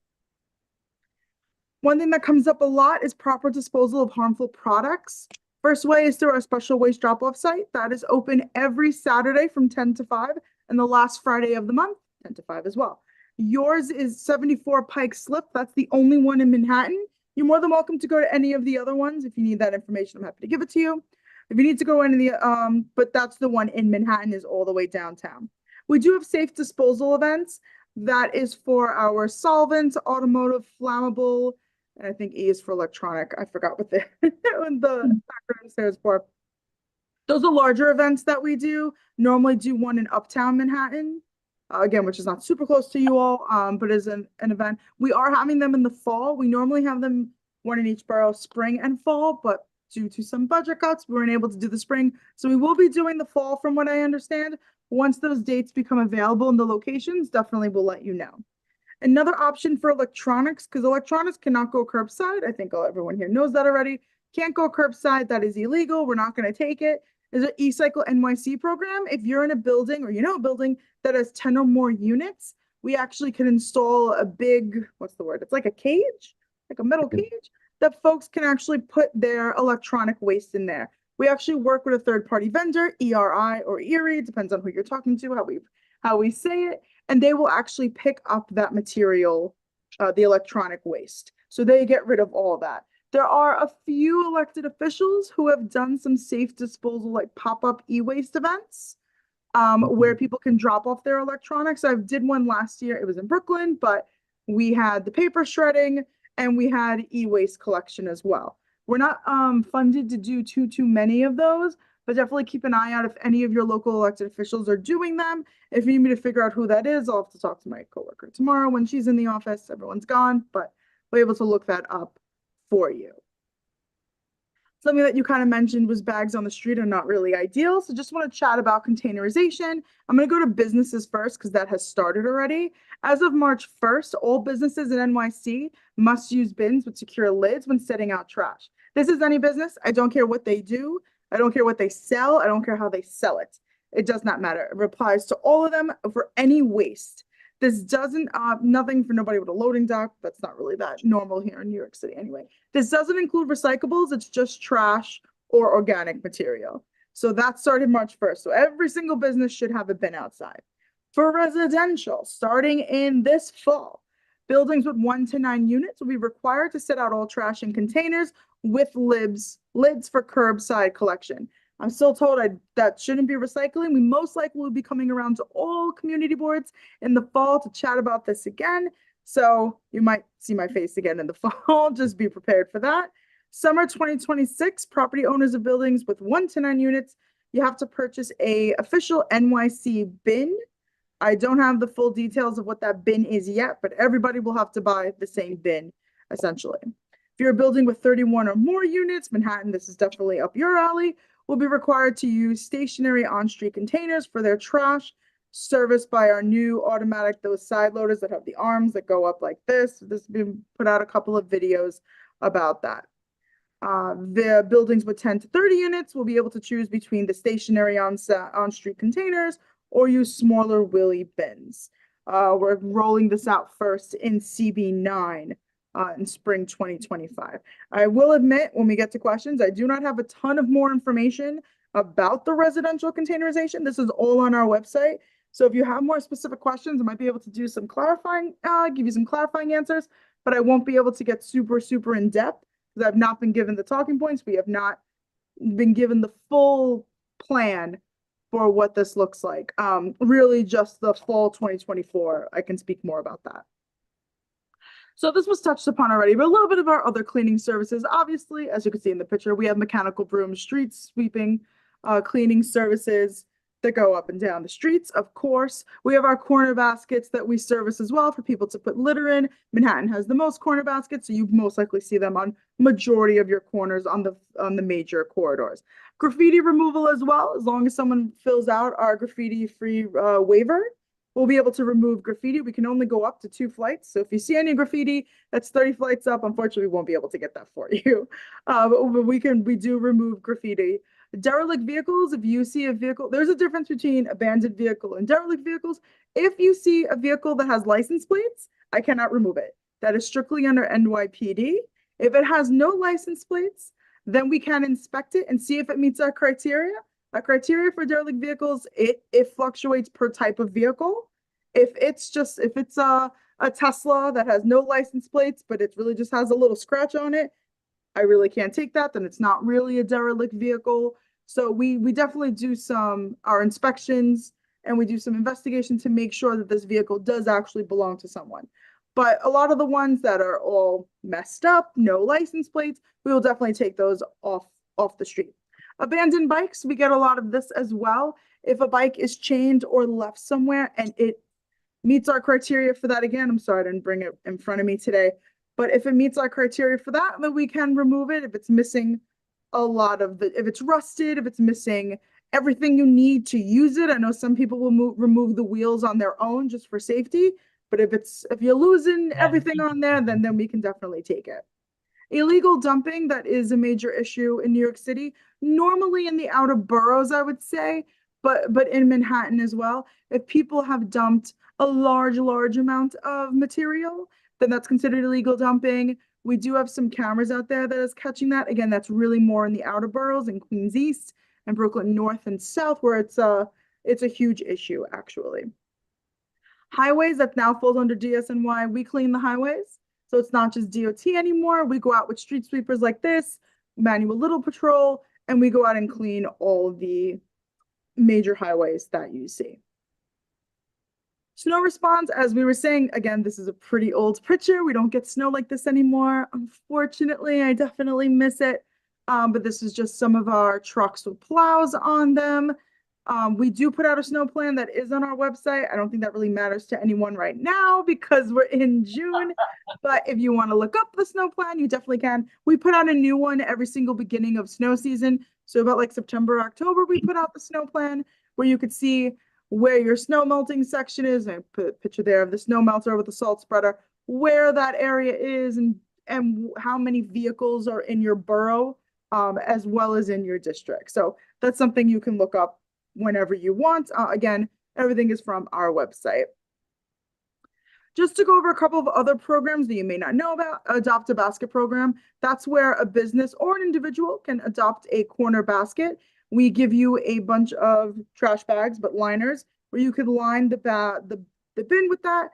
Speaker 9: One thing that comes up a lot is proper disposal of harmful products. First way is through our special waste drop-off site. That is open every Saturday from 10 to 5 and the last Friday of the month, 10 to 5 as well. Yours is 74 Pike Slip. That's the only one in Manhattan. You're more than welcome to go to any of the other ones. If you need that information, I'm happy to give it to you. If you need to go into the, but that's the one in Manhattan, is all the way downtown. We do have safe disposal events. That is for our solvents, automotive, flammable, and I think E is for electronic. I forgot what the acronym stands for. Those are larger events that we do. Normally do one in Uptown Manhattan, again, which is not super close to you all, but is an event. We are having them in the fall. We normally have them one in each borough, spring and fall, but due to some budget cuts, we weren't able to do the spring. So we will be doing the fall from what I understand. Once those dates become available in the locations, definitely we'll let you know. Another option for electronics, because electronics cannot go curbside. I think everyone here knows that already. Can't go curbside. That is illegal. We're not going to take it. There's an eCycle NYC program. If you're in a building or you know a building that has 10 or more units, we actually can install a big, what's the word? It's like a cage, like a metal cage that folks can actually put their electronic waste in there. We actually work with a third-party vendor, ERI or Erie, depends on who you're talking to, how we say it, and they will actually pick up that material, the electronic waste. So they get rid of all that. There are a few elected officials who have done some safe disposal, like pop-up e-waste events, where people can drop off their electronics. I did one last year. It was in Brooklyn, but we had the paper shredding and we had e-waste collection as well. We're not funded to do too many of those, but definitely keep an eye out if any of your local elected officials are doing them. If you need me to figure out who that is, I'll have to talk to my coworker tomorrow when she's in the office. Everyone's gone, but we're able to look that up for you. Something that you kind of mentioned was bags on the street are not really ideal. So just want to chat about containerization. I'm going to go to businesses first because that has started already. As of March 1st, all businesses in NYC must use bins with secure lids when setting out trash. This is any business. I don't care what they do. I don't care what they sell. I don't care how they sell it. It does not matter. It applies to all of them for any waste. This doesn't, nothing for nobody with a loading dock. That's not really that normal here in New York City anyway. This doesn't include recyclables. It's just trash or organic material. So that started March 1st. So every single business should have a bin outside. For residential, starting in this fall, buildings with 1 to 9 units will be required to set out all trash in containers with lids for curbside collection. I'm still told that shouldn't be recycling. We most likely will be coming around to all community boards in the fall to chat about this again. So you might see my face again in the fall. Just be prepared for that. Summer 2026, property owners of buildings with 1 to 9 units, you have to purchase a official NYC bin. I don't have the full details of what that bin is yet, but everybody will have to buy the same bin, essentially. If you're a building with 31 or more units, Manhattan, this is definitely up your alley, will be required to use stationary on-street containers for their trash, serviced by our new automatic, those side loaders that have the arms that go up like this. This has been put out a couple of videos about that. The buildings with 10 to 30 units will be able to choose between the stationary on-street containers or use smaller wheelie bins. We're rolling this out first in CB9 in spring 2025. I will admit, when we get to questions, I do not have a ton of more information about the residential containerization. This is all on our website. So if you have more specific questions, I might be able to do some clarifying, give you some clarifying answers, but I won't be able to get super in depth because I've not been given the talking points. We have not been given the full plan for what this looks like. Really just the fall 2024. I can speak more about that. So this was touched upon already, but a little bit of our other cleaning services. Obviously, as you can see in the picture, we have mechanical broom, street sweeping, cleaning services that go up and down the streets. Of course, we have our corner baskets that we service as well for people to put litter in. Manhattan has the most corner baskets, so you most likely see them on majority of your corners on the major corridors. Graffiti removal as well, as long as someone fills out our graffiti-free waiver, we'll be able to remove graffiti. We can only go up to 2 flights. So if you see any graffiti that's 30 flights up, unfortunately, we won't be able to get that for you. But we do remove graffiti. Derelict vehicles, if you see a vehicle, there's a difference between abandoned vehicle and derelict vehicles. If you see a vehicle that has license plates, I cannot remove it. That is strictly under NYPD. If it has no license plates, then we can inspect it and see if it meets our criteria. Our criteria for derelict vehicles, it fluctuates per type of vehicle. If it's a Tesla that has no license plates, but it really just has a little scratch on it, I really can't take that, then it's not really a derelict vehicle. So we definitely do our inspections and we do some investigation to make sure that this vehicle does actually belong to someone. But a lot of the ones that are all messed up, no license plates, we will definitely take those off the street. Abandoned bikes, we get a lot of this as well. If a bike is chained or left somewhere and it meets our criteria for that, again, I'm sorry I didn't bring it in front of me today, but if it meets our criteria for that, then we can remove it. If it's missing if it's rusted, if it's missing everything you need to use it. I know some people will remove the wheels on their own just for safety, but if you're losing everything on there, then we can definitely take it. Illegal dumping, that is a major issue in New York City, normally in the outer boroughs, I would say, but in Manhattan as well. If people have dumped a large amount of material, then that's considered illegal dumping. We do have some cameras out there that is catching that. Again, that's really more in the outer boroughs in Queens East and Brooklyn North and South, where it's a huge issue, actually. Highways, that now falls under DSNY. We clean the highways. So it's not just DOT anymore. We go out with street sweepers like this, manual little patrol, and we go out and clean all the major highways that you see. Snow response, as we were saying, again, this is a pretty old picture. We don't get snow like this anymore. Unfortunately, I definitely miss it. But this is just some of our trucks with plows on them. We do put out a snow plan that is on our website. I don't think that really matters to anyone right now because we're in June. But if you want to look up the snow plan, you definitely can. We put out a new one every single beginning of snow season. So about like September, October, we put out the snow plan where you could see where your snow melting section is. I put a picture there of the snow melter with the salt spreader, where that area is and how many vehicles are in your borough, as well as in your district. So that's something you can look up whenever you want. Again, everything is from our website. Just to go over a couple of other programs that you may not know about, Adopt a Basket program. That's where a business or an individual can adopt a corner basket. We give you a bunch of trash bags, but liners, where you could line the bin with that,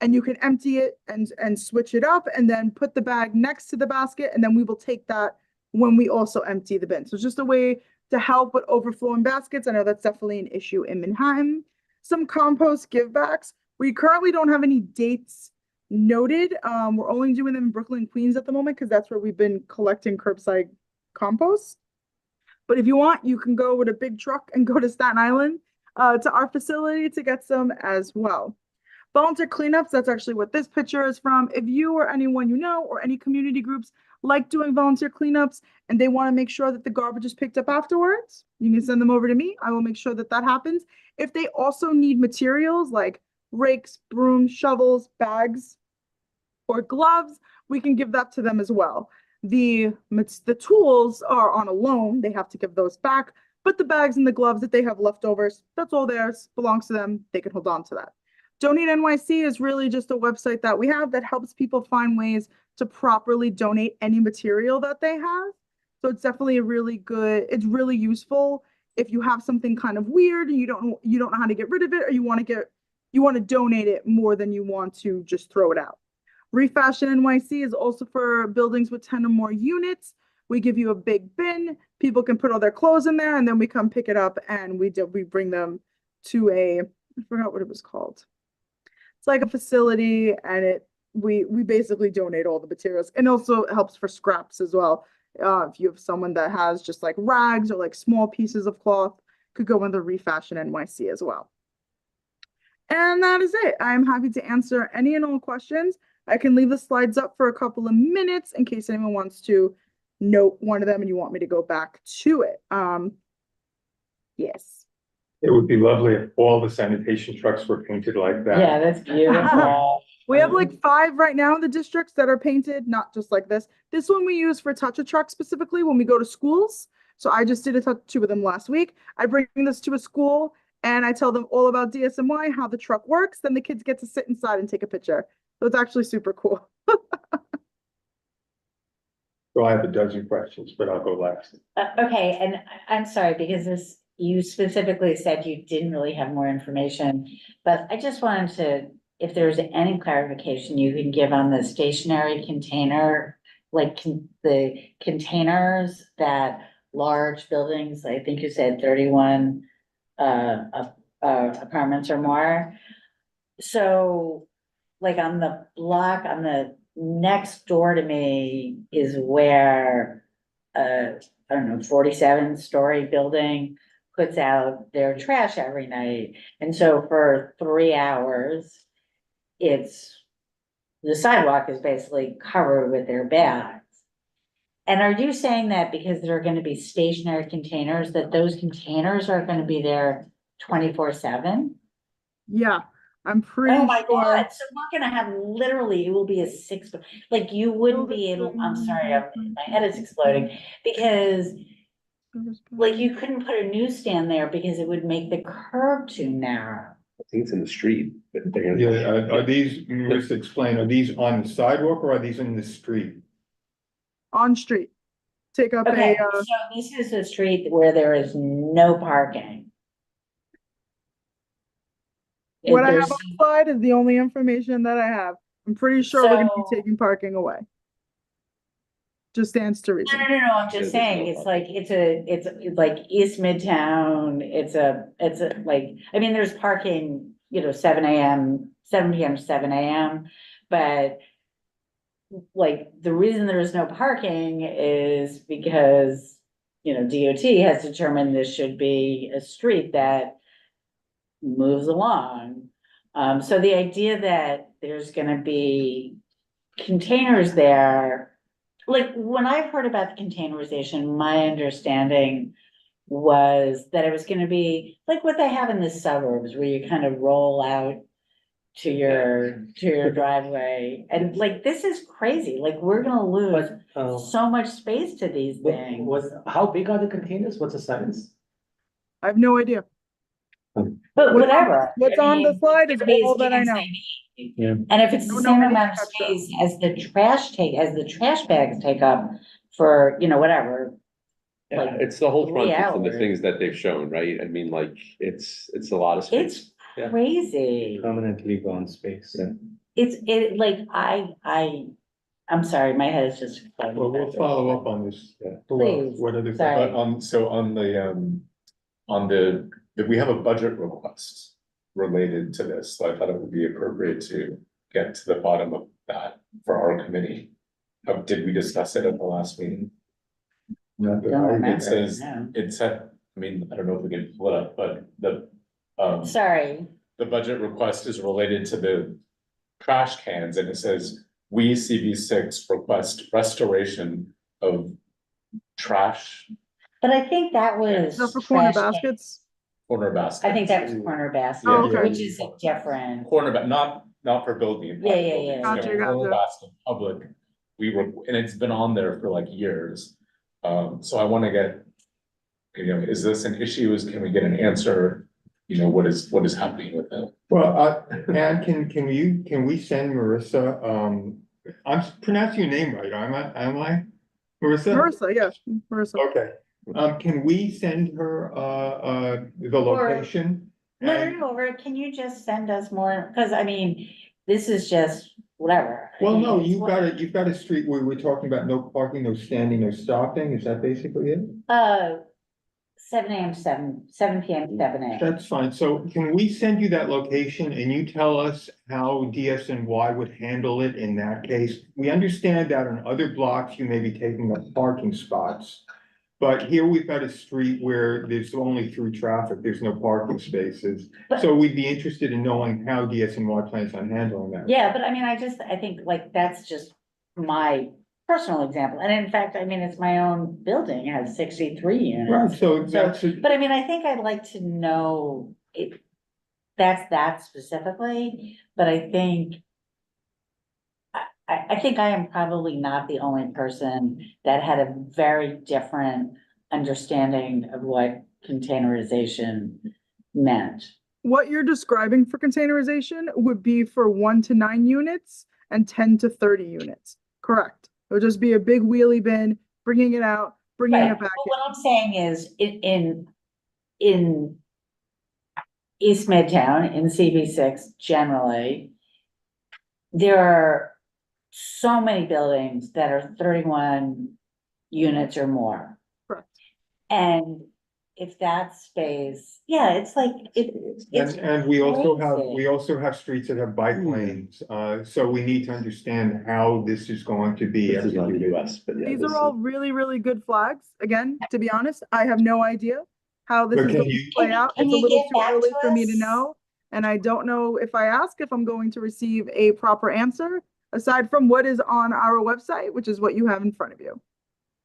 Speaker 9: and you can empty it and switch it up, and then put the bag next to the basket, and then we will take that when we also empty the bin. So it's just a way to help with overflowing baskets. I know that's definitely an issue in Manhattan. Some compost givebacks. We currently don't have any dates noted. We're only doing them in Brooklyn, Queens at the moment because that's where we've been collecting curbside compost. But if you want, you can go with a big truck and go to Staten Island to our facility to get some as well. Volunteer cleanups, that's actually what this picture is from. If you or anyone you know or any community groups like doing volunteer cleanups and they want to make sure that the garbage is picked up afterwards, you can send them over to me. I will make sure that that happens. If they also need materials like rakes, brooms, shovels, bags, or gloves, we can give that to them as well. The tools are on a loan. They have to give those back, but the bags and the gloves that they have leftovers, that's all theirs, belongs to them. They can hold on to that. Donate NYC is really just a website that we have that helps people find ways to properly donate any material that they have. So it's definitely it's really useful if you have something kind of weird and you don't know how to get rid of it, or you want to donate it more than you want to just throw it out. Refashion NYC is also for buildings with 10 or more units. We give you a big bin. People can put all their clothes in there, and then we come pick it up and we bring them to I forgot what it was called. It's like a facility, and we basically donate all the materials, and also helps for scraps as well. If you have someone that has just like rags or like small pieces of cloth, could go in the Refashion NYC as well. And that is it. I'm happy to answer any and all questions. I can leave the slides up for a couple of minutes in case anyone wants to note one of them and you want me to go back to it. Yes.
Speaker 1: It would be lovely if all the sanitation trucks were painted like that.
Speaker 2: Yeah, that's beautiful.
Speaker 9: We have like 5 right now in the districts that are painted, not just like this. This one we use for touch a truck specifically when we go to schools. So I just did 2 of them last week. I bring this to a school and I tell them all about DSMY, how the truck works. Then the kids get to sit inside and take a picture. So it's actually super cool.
Speaker 1: So I have a dozen questions, but I'll go last.
Speaker 2: Okay, and I'm sorry, because you specifically said you didn't really have more information, but I just wanted to, if there's any clarification you can give on the stationary container, like the containers that large buildings, I think you said 31 apartments or more. So like on the block, on the next door to me is where I don't know, 47-story building puts out their trash every night. And so for 3 hours, the sidewalk is basically covered with their bags. And are you saying that because there are going to be stationary containers, that those containers are going to be there 24/7?
Speaker 9: Yeah, I'm pretty
Speaker 2: Oh my
Speaker 9: sure.
Speaker 2: God, so we're gonna have literally, it will be a 6, like you wouldn't be able, I'm sorry, my head is exploding, because like you couldn't put a newsstand there because it would make the curb too narrow.
Speaker 7: I think it's in the street. But they're gonna-
Speaker 1: Yeah, are these, just explain, are these on the sidewalk or are these in the street?
Speaker 9: On street. Take up
Speaker 2: Okay,
Speaker 9: a,
Speaker 2: so this is a street where there is no parking.
Speaker 9: what I have
Speaker 2: There's-
Speaker 9: on the slide is the only information that I have. I'm pretty sure we're gonna be
Speaker 2: So-
Speaker 9: taking parking away. Just stands to reason.
Speaker 2: No, I'm just saying, it's like, it's like East Midtown, it's like, I mean, there's parking, 7 p.m. to 7 a.m. But like, the reason there is no parking is because, DOT has determined this should be a street that moves along. So the idea that there's gonna be containers there, like, when I've heard about the containerization, my understanding was that it was gonna be like what they have in the suburbs, where you kind of roll out to your driveway, and like, this is crazy, like, we're gonna lose so much space to these things.
Speaker 6: How big are the containers? What's the size?
Speaker 9: I have no idea.
Speaker 2: But whatever.
Speaker 9: What's
Speaker 2: I
Speaker 9: on the
Speaker 2: mean,
Speaker 9: slide is
Speaker 2: it's
Speaker 9: all that I
Speaker 2: as
Speaker 9: know.
Speaker 2: they need.
Speaker 6: Yeah.
Speaker 2: And if it's the
Speaker 9: Don't know
Speaker 2: same
Speaker 9: anything
Speaker 2: amount of
Speaker 9: extra.
Speaker 2: space as the trash bags take up for, whatever.
Speaker 7: Yeah,
Speaker 2: Like,
Speaker 7: it's the whole
Speaker 2: 3
Speaker 7: frontage and the
Speaker 2: hours.
Speaker 7: things that they've shown, right? I mean, like, it's a lot of space.
Speaker 2: It's
Speaker 6: Yeah.
Speaker 2: crazy.
Speaker 6: Permanently gone space.
Speaker 2: I'm sorry, my head is just. exploding.
Speaker 1: Well, we'll follow up on this.
Speaker 2: Please,
Speaker 1: What other?
Speaker 2: sorry.
Speaker 10: So on the, we have a budget request related to this, so I thought it would be appropriate to get to the bottom of that for our committee. Did we discuss it at the last meeting?
Speaker 1: Not that
Speaker 2: Don't
Speaker 1: I-
Speaker 2: remember,
Speaker 10: It says,
Speaker 2: no.
Speaker 10: it said, I mean, I don't know if we can pull it up, but
Speaker 2: Sorry,
Speaker 10: the budget request is related to the trash cans, and it says, we CB6 request restoration of trash
Speaker 2: but I think that was.
Speaker 9: Is that for corner
Speaker 2: trash can.
Speaker 9: baskets?
Speaker 10: corner baskets.
Speaker 2: I think that was corner basket,
Speaker 9: Oh, okay.
Speaker 2: which is different.
Speaker 10: Corner, but not for building.
Speaker 2: Yeah,
Speaker 10: private
Speaker 2: yeah,
Speaker 10: buildings,
Speaker 2: yeah.
Speaker 10: you know,
Speaker 9: Gotcha,
Speaker 10: corner
Speaker 9: gotcha.
Speaker 10: basket, public, and it's been on there for like years. So I wanna get, is this an issue? Can we get an answer? What is happening with it?
Speaker 1: Well, Ann, can we send Marissa, I'm pronouncing your name right, am I? Marissa?
Speaker 9: Marissa, yeah, Marissa.
Speaker 1: Okay, can we send her, the location? And-
Speaker 2: Or can you just send us more, because I mean, this is just whatever.
Speaker 1: Well, no,
Speaker 2: It's
Speaker 1: you've got a street where we're talking about no parking, no standing, no stopping, is that basically it?
Speaker 2: 7 AM, 7 PM, 7 AM.
Speaker 1: That's fine, so can we send you that location and you tell us how DSNY would handle it in that case? We understand that on other blocks, you may be taking up parking spots. But here we've got a street where there's only through traffic, there's no parking spaces.
Speaker 2: But-
Speaker 1: So we'd be interested in knowing how DSNY plans on handling that.
Speaker 2: Yeah, but I mean, I think like, that's just my personal example. And in fact, I mean, it's my own building, it has 63 units.
Speaker 1: Right, so that's,
Speaker 2: But I mean, I think I'd like to know it, that's that specifically, but I think. I think I am probably not the only person that had a very different understanding of what containerization meant.
Speaker 9: What you're describing for containerization would be for 1 to 9 units and 10 to 30 units. Correct. It would just be a big wheelie bin, bringing it out, bringing
Speaker 2: Right,
Speaker 9: it back
Speaker 2: but what I'm saying is, in East Midtown, in CB6 generally, there are so many buildings that are 31 units or more.
Speaker 9: Correct.
Speaker 2: And if that space, yeah, it's like, it's.
Speaker 1: and we also
Speaker 2: crazy.
Speaker 1: have streets that have bike lanes. So we need to understand how this is going to be
Speaker 7: This is not the
Speaker 1: executed.
Speaker 7: US, but yeah.
Speaker 9: These
Speaker 7: this
Speaker 9: are
Speaker 7: is-
Speaker 9: all really, really good flags. Again, to be honest, I have no idea how this
Speaker 1: But
Speaker 9: is
Speaker 1: can
Speaker 9: going to
Speaker 1: you-
Speaker 9: play
Speaker 2: Can-
Speaker 9: out.
Speaker 2: can
Speaker 9: It's a
Speaker 2: you
Speaker 9: little
Speaker 2: get
Speaker 9: too
Speaker 2: back
Speaker 9: early
Speaker 2: to
Speaker 9: for me to
Speaker 2: us?
Speaker 9: know. And I don't know if I ask if I'm going to receive a proper answer, aside from what is on our website, which is what you have in front of you.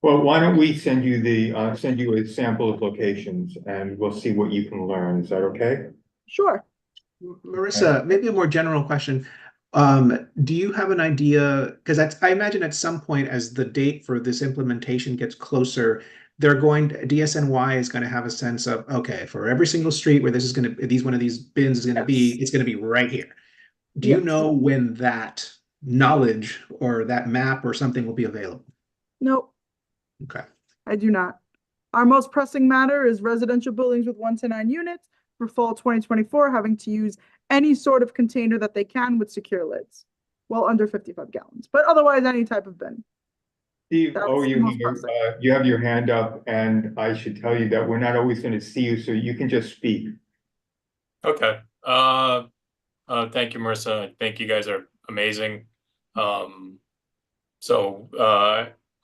Speaker 1: Well, why don't we send you a sample of locations and we'll see what you can learn. Is that okay?
Speaker 9: Sure.
Speaker 4: Marissa, maybe a more general question. Do you have an idea? Because I imagine at some point, as the date for this implementation gets closer, DSNY is going to have a sense of, okay, for every single street where this is going to, one of these bins is going to be, it's going to be right here. Do you
Speaker 9: Yes.
Speaker 4: know when that knowledge or that map or something will be available?
Speaker 9: Nope,
Speaker 4: Okay.
Speaker 9: I do not. Our most pressing matter is residential buildings with 1 to 9 units for fall 2024 having to use any sort of container that they can with secure lids. Well, under 55 gallons, but otherwise any type of bin.
Speaker 1: Steve,
Speaker 9: That's
Speaker 1: oh,
Speaker 9: the most pressing.
Speaker 1: you have your hand up and I should tell you that we're not always going to see you, so you can just speak.
Speaker 8: Okay, thank you, Marissa. I think you guys are amazing. So,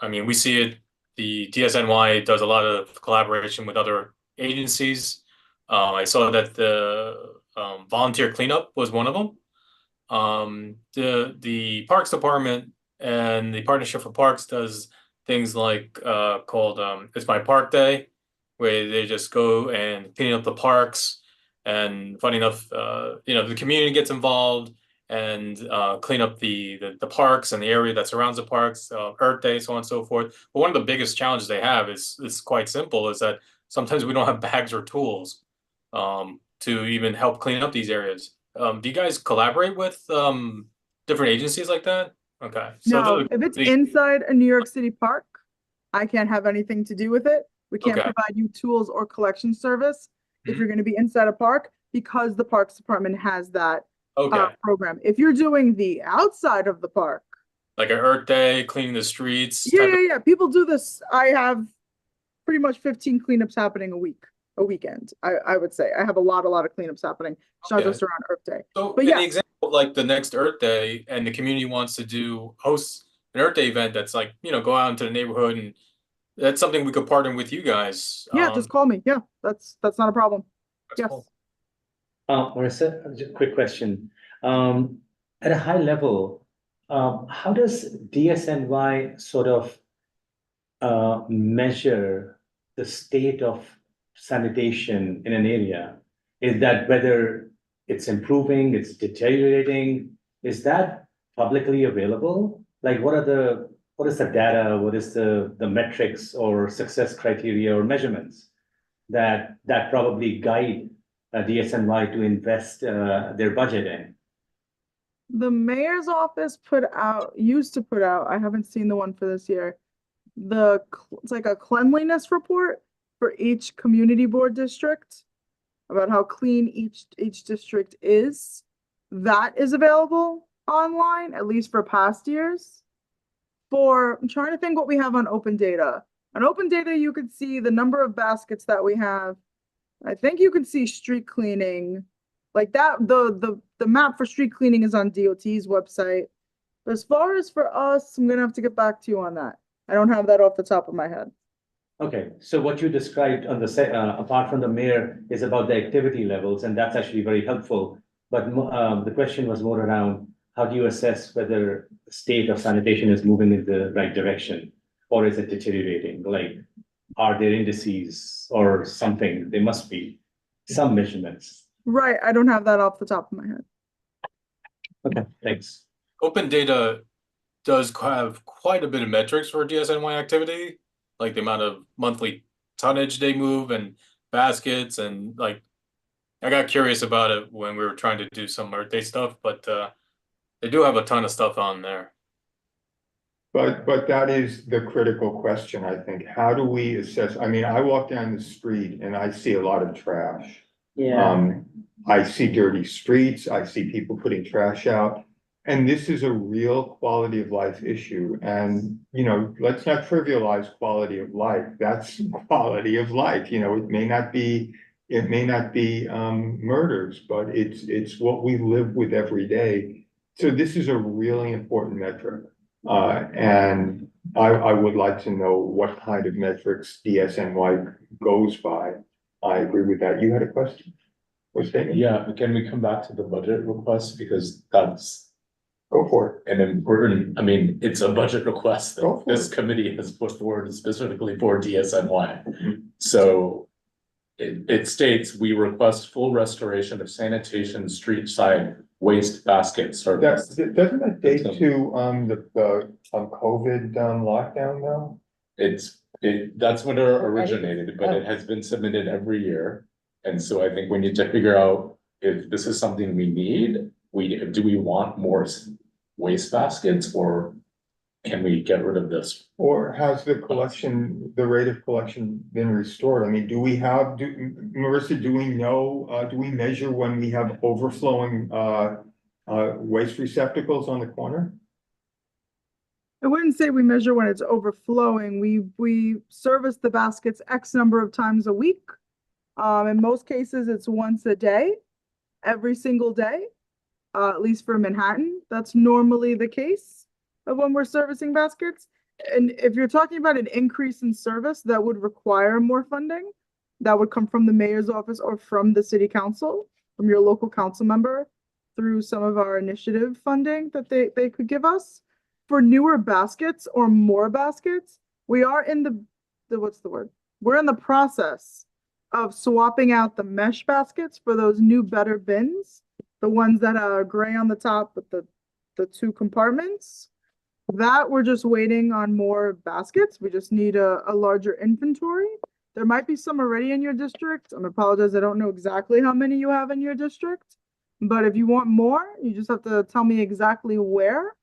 Speaker 8: I mean, we see it, the DSNY does a lot of collaboration with other agencies. I saw that the volunteer cleanup was one of them. The Parks Department and the Partnership for Parks does things like called It's My Park Day, where they just go and clean up the parks. And funny enough, the community gets involved and clean up the parks and the area that surrounds the parks, Earth Day, so on and so forth. But one of the biggest challenges they have is quite simple: is that sometimes we don't have bags or tools to even help clean up these areas. Do you guys collaborate with different agencies like that? Okay, so
Speaker 9: No, if it's inside a New York City park, I can't have anything to do with it. We can't
Speaker 8: Okay.
Speaker 9: provide you tools or collection service if
Speaker 8: Mhm.
Speaker 9: you're going to be inside a park because the Parks Department has that
Speaker 8: Okay,
Speaker 9: program. If you're doing the outside of the park,
Speaker 8: like an Earth Day, cleaning the streets
Speaker 9: yeah,
Speaker 8: type of.
Speaker 9: yeah, people do this. I have pretty much 15 cleanups happening a weekend. I would say I have a lot of cleanups happening. It's not
Speaker 8: Okay.
Speaker 9: just around Earth Day.
Speaker 8: So
Speaker 9: But
Speaker 8: in the
Speaker 9: yeah,
Speaker 8: example of like the next Earth Day and the community wants to host an Earth Day event that's like, go out into the neighborhood, and that's something we could partner with you guys.
Speaker 9: yeah, just call me. Yeah, that's not a problem.
Speaker 8: That's
Speaker 9: Yes.
Speaker 8: cool.
Speaker 6: Marissa, just a quick question. At a high level, how does DSNY sort of measure the state of sanitation in an area? Is that whether it's improving, it's deteriorating? Is that publicly available? Like, what is the data? What is the metrics or success criteria or measurements that probably guide DSNY to invest their budget in?
Speaker 9: The mayor's office used to put out, I haven't seen the one for this year. It's like a cleanliness report for each community board district about how clean each district is. That is available online, at least for past years. I'm trying to think what we have on open data. On open data, you could see the number of baskets that we have. I think you can see street cleaning. Like that, the map for street cleaning is on DOT's website. But as far as for us, I'm gonna have to get back to you on that. I don't have that off the top of my head.
Speaker 6: Okay, so what you described on apart from the mayor is about the activity levels, and that's actually very helpful. But the question was more around how do you assess whether the state of sanitation is moving in the right direction, or is it deteriorating? Like, are there indices or something? There must be some measurements.
Speaker 9: Right, I don't have that off the top of my head.
Speaker 6: Okay, thanks.
Speaker 8: Open data does have quite a bit of metrics for DSNY activity, like the amount of monthly tonnage they move and baskets, and like I got curious about it when we were trying to do some Earth Day stuff, but they do have a ton of stuff on there.
Speaker 1: But that is the critical question, I think. How do we assess? I mean, I walk down the street and I see a lot of trash. I see dirty streets, I see people putting trash out. And this is a real quality of life issue. And, let's not trivialize quality of life. That's quality of life. It may not be murders, but it's what we live with every day. So this is a really important metric. And I would like to know what kind of metrics DSNY goes by. I agree with that. You had a question?
Speaker 10: Yeah, but can we come back to the budget request, because that's
Speaker 1: Go for
Speaker 10: an important, I mean, it's a budget request
Speaker 1: Go
Speaker 10: that
Speaker 1: for
Speaker 10: this committee has put forward specifically for DSNY. So it states, we request full restoration of sanitation street side waste basket
Speaker 1: it.
Speaker 10: service.
Speaker 1: Doesn't that date to, the COVID, lockdown though?
Speaker 10: That's when it originated, but it has been submitted every year. And so I think we need to figure out if this is something we need. Do we want more waste baskets, or can we get rid of this?
Speaker 1: Or has the rate of collection been restored? I mean, Marissa, do we know, do we measure when we have overflowing, waste receptacles on the corner?
Speaker 9: I wouldn't say we measure when it's overflowing. We service the baskets X number of times a week. In most cases, it's once a day, every single day, at least for Manhattan. That's normally the case. of when we're servicing baskets. And if you're talking about an increase in service that would require more funding, that would come from the mayor's office or from the city council, from your local council member, through some of our initiative funding that they could give us. For newer baskets or more baskets, we are in what's the word? We're in the process of swapping out the mesh baskets for those new better bins, the ones that are gray on the top with the two compartments. That we're just waiting on more baskets. We just need a larger inventory. There might be some already in your district. I apologize, I don't know exactly how many you have in your district. But if you want more, you just have to tell me exactly where.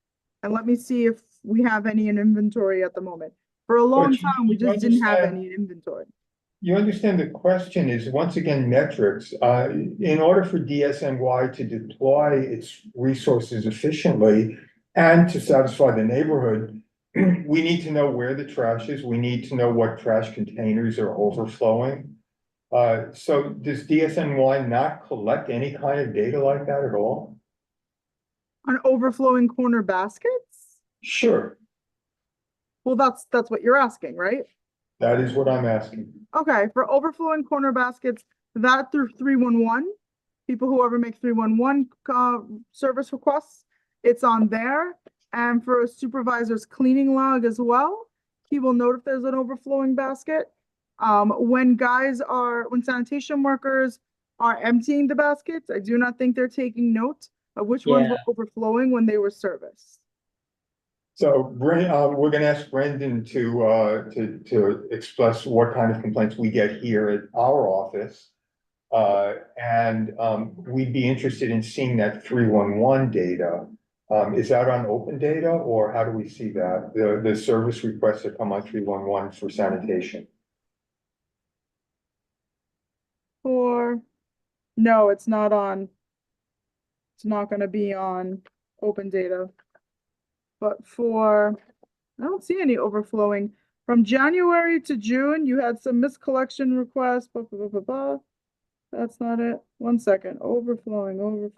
Speaker 9: And let me see if we have any in inventory at the moment. For a long
Speaker 1: But
Speaker 9: time, we
Speaker 1: you
Speaker 9: just didn't have
Speaker 1: understand-
Speaker 9: any in inventory.
Speaker 1: You understand the question is, once again, metrics. In order for DSNY to deploy its resources efficiently and to satisfy the neighborhood, we need to know where the trash is. We need to know what trash containers are overflowing. So does DSNY not collect any kind of data like that at all?
Speaker 9: On overflowing corner baskets?
Speaker 1: Sure,
Speaker 9: Well, that's what you're asking, right?
Speaker 1: that is what I'm asking.
Speaker 9: Okay, for overflowing corner baskets, that through 311, people who ever make 311 service requests, it's on there. And for a supervisor's cleaning log as well, he will note if there's an overflowing basket. When sanitation workers are emptying the baskets, I do not think they're taking note of which ones were
Speaker 2: Yeah.
Speaker 9: overflowing when they were serviced.
Speaker 1: So we're gonna ask Brendan to express what kind of complaints we get here at our office. We'd be interested in seeing that 311 data. Is that on open data, or how do we see that? The service requests that come on 311 for sanitation?
Speaker 9: No, it's not gonna be on open data. But I don't see any overflowing. From January to June, you had some miscollection requests, blah, blah, blah, blah, blah. That's not it. 1 second. Overflowing.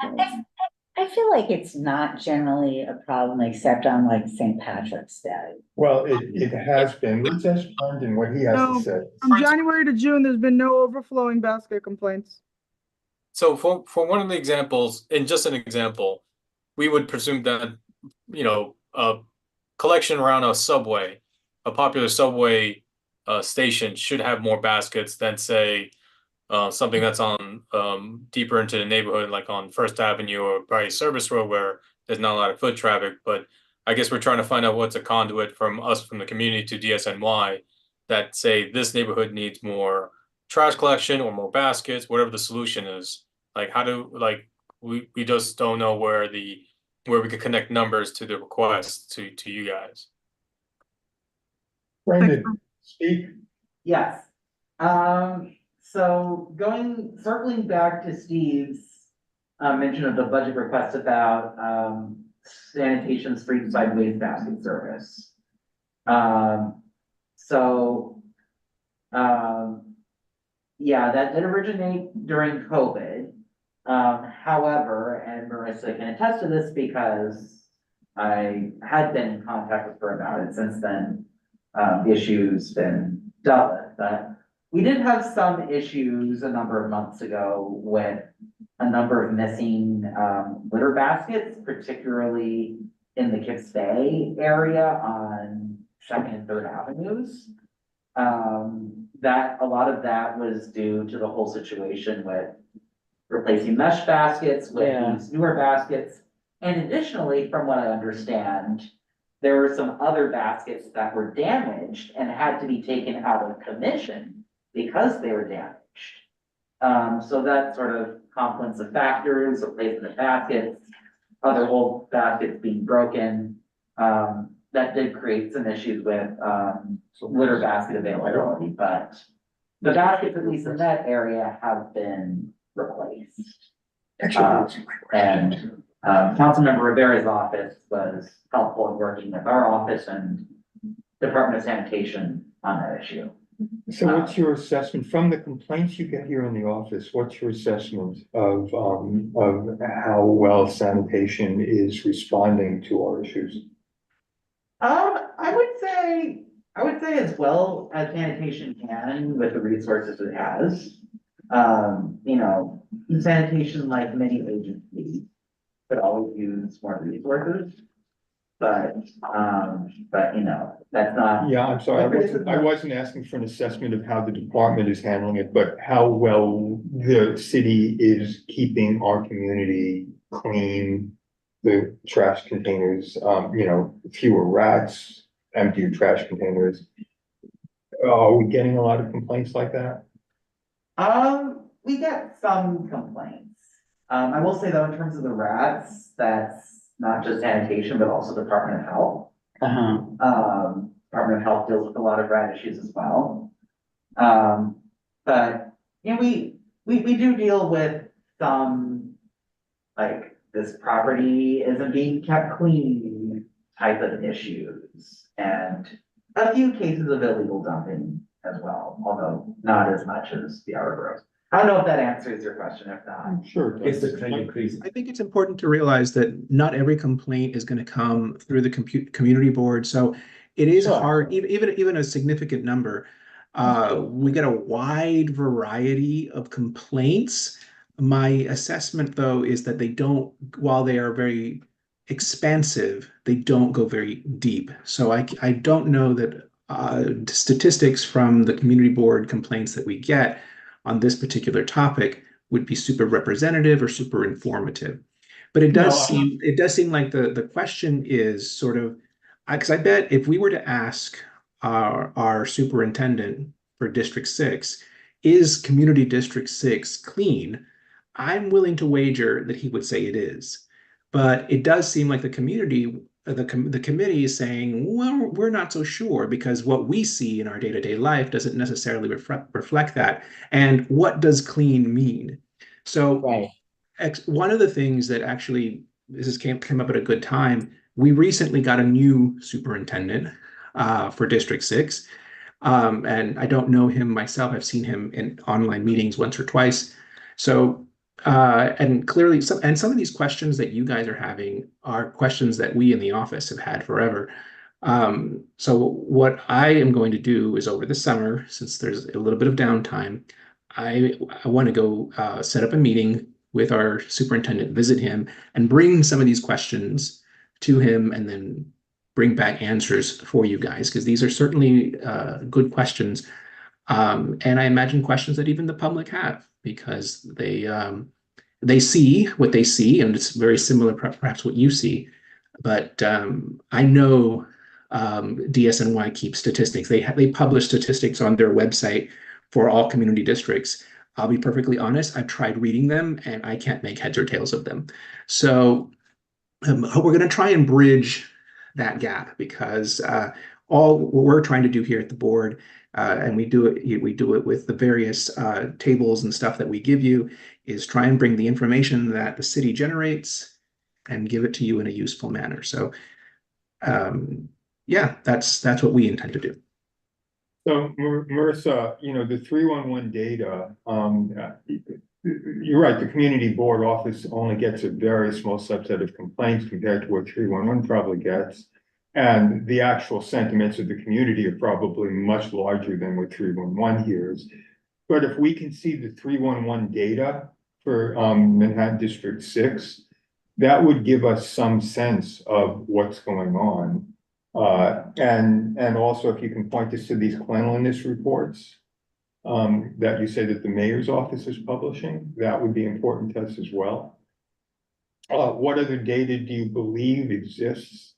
Speaker 2: I feel like it's not generally a problem except on like St. Patrick's Day.
Speaker 1: Well, it has been. Let's ask Brendan what he has to
Speaker 9: No.
Speaker 1: say.
Speaker 9: From January to June, there's been no overflowing basket complaints.
Speaker 8: So for one of the examples, and just an example, we would presume that, a collection around a popular subway station should have more baskets than, say, something that's on deeper into the neighborhood, like on First Avenue or probably Service Road, where there's not a lot of foot traffic. But I guess we're trying to find out what's a conduit from the community to DSNY that say this neighborhood needs more trash collection or more baskets, whatever the solution is. Like we just don't know where we could connect numbers to the request to you guys.
Speaker 1: Brendan, speak.
Speaker 3: Yes. So circling back to Steve's mention of the budget request about sanitation street side waste basket service. Yeah, that did originate during COVID. However, and Marissa can attest to this because I had been in contact with her about it since then. The issue's been dealt with, but we did have some issues a number of months ago with a number of missing litter baskets, particularly in the Kips Bay area on Second and Third Avenues. That a lot of that was due to the whole situation with replacing mesh baskets with these newer baskets. And additionally, from what I understand, there were some other baskets that were damaged and had to be taken out of commission because they were damaged. So that sort of confluence of factors, replacement of baskets, other old baskets being broken, that did create some issues with litter basket availability, but the baskets, at least in that area, have been replaced. And Councilmember Rivera's office was helpful in working with our office and Department of Sanitation on that issue.
Speaker 1: So what's your assessment from the complaints you get here in the office? What's your assessment of how well sanitation is responding to our issues?
Speaker 3: I would say as well as sanitation can with the resources it has. You know, sanitation, like many agencies, could always use more resources. But you know, that's not.
Speaker 1: Yeah, I'm sorry, I wasn't asking for an assessment of how the department is handling it, but how well the city is keeping our community clean. The trash containers, you know, fewer rats, emptier trash containers. Are we getting a lot of complaints like that?
Speaker 3: We get some complaints. I will say though, in terms of the rats, that's not just sanitation, but also Department of Health. Department of Health deals with a lot of rat issues as well. But, you know, we do deal with some, like, this property isn't being kept clean type of issues. And a few cases of illegal dumping as well, although not as much as the outer grows. I don't know if that answers your question, if not.
Speaker 1: Sure.
Speaker 6: Is the trend increasing?
Speaker 4: I think it's important to realize that not every complaint is going to come through the community board. So it is
Speaker 3: Sure.
Speaker 4: hard, even a significant number. We get a wide variety of complaints. My assessment, though, is that they don't, while they are very expansive, they don't go very deep. So I don't know that statistics from the community board complaints that we get on this particular topic would be super representative or super informative. But it does seem like the question is sort of, because I bet if we were to ask our superintendent for District 6, is Community District 6 clean? I'm willing to wager that he would say it is. But it does seem like the committee is saying, well, we're not so sure because what we see in our day-to-day life doesn't necessarily reflect that. And what does clean mean? So
Speaker 2: Right.
Speaker 4: one of the things that actually came up at a good time, we recently got a new superintendent for District 6. And I don't know him myself. I've seen him in online meetings once or twice. So and clearly, some of these questions that you guys are having are questions that we in the office have had forever. So what I am going to do is over the summer, since there's a little bit of downtime, I want to go set up a meeting with our superintendent, visit him, and bring some of these questions to him, and then bring back answers for you guys, because these are certainly good questions. And I imagine questions that even the public have, because they see what they see, and it's very similar, perhaps what you see. But I know DSNY keeps statistics. They publish statistics on their website for all community districts. I'll be perfectly honest, I've tried reading them and I can't make heads or tails of them. So we're going to try and bridge that gap, because all what we're trying to do here at the board, and we do it with the various tables and stuff that we give you, is try and bring the information that the city generates and give it to you in a useful manner. So yeah, that's what we intend to do.
Speaker 1: So Marissa, you know, the 311 data, you're right, the community board office only gets a very small subset of complaints compared to what 311 probably gets. And the actual sentiments of the community are probably much larger than what 311 hears. But if we can see the 311 data for Manhattan District 6, that would give us some sense of what's going on. And also if you can point us to these cleanliness reports that you say that the mayor's office is publishing, that would be important to us as well. What other data do you believe exists?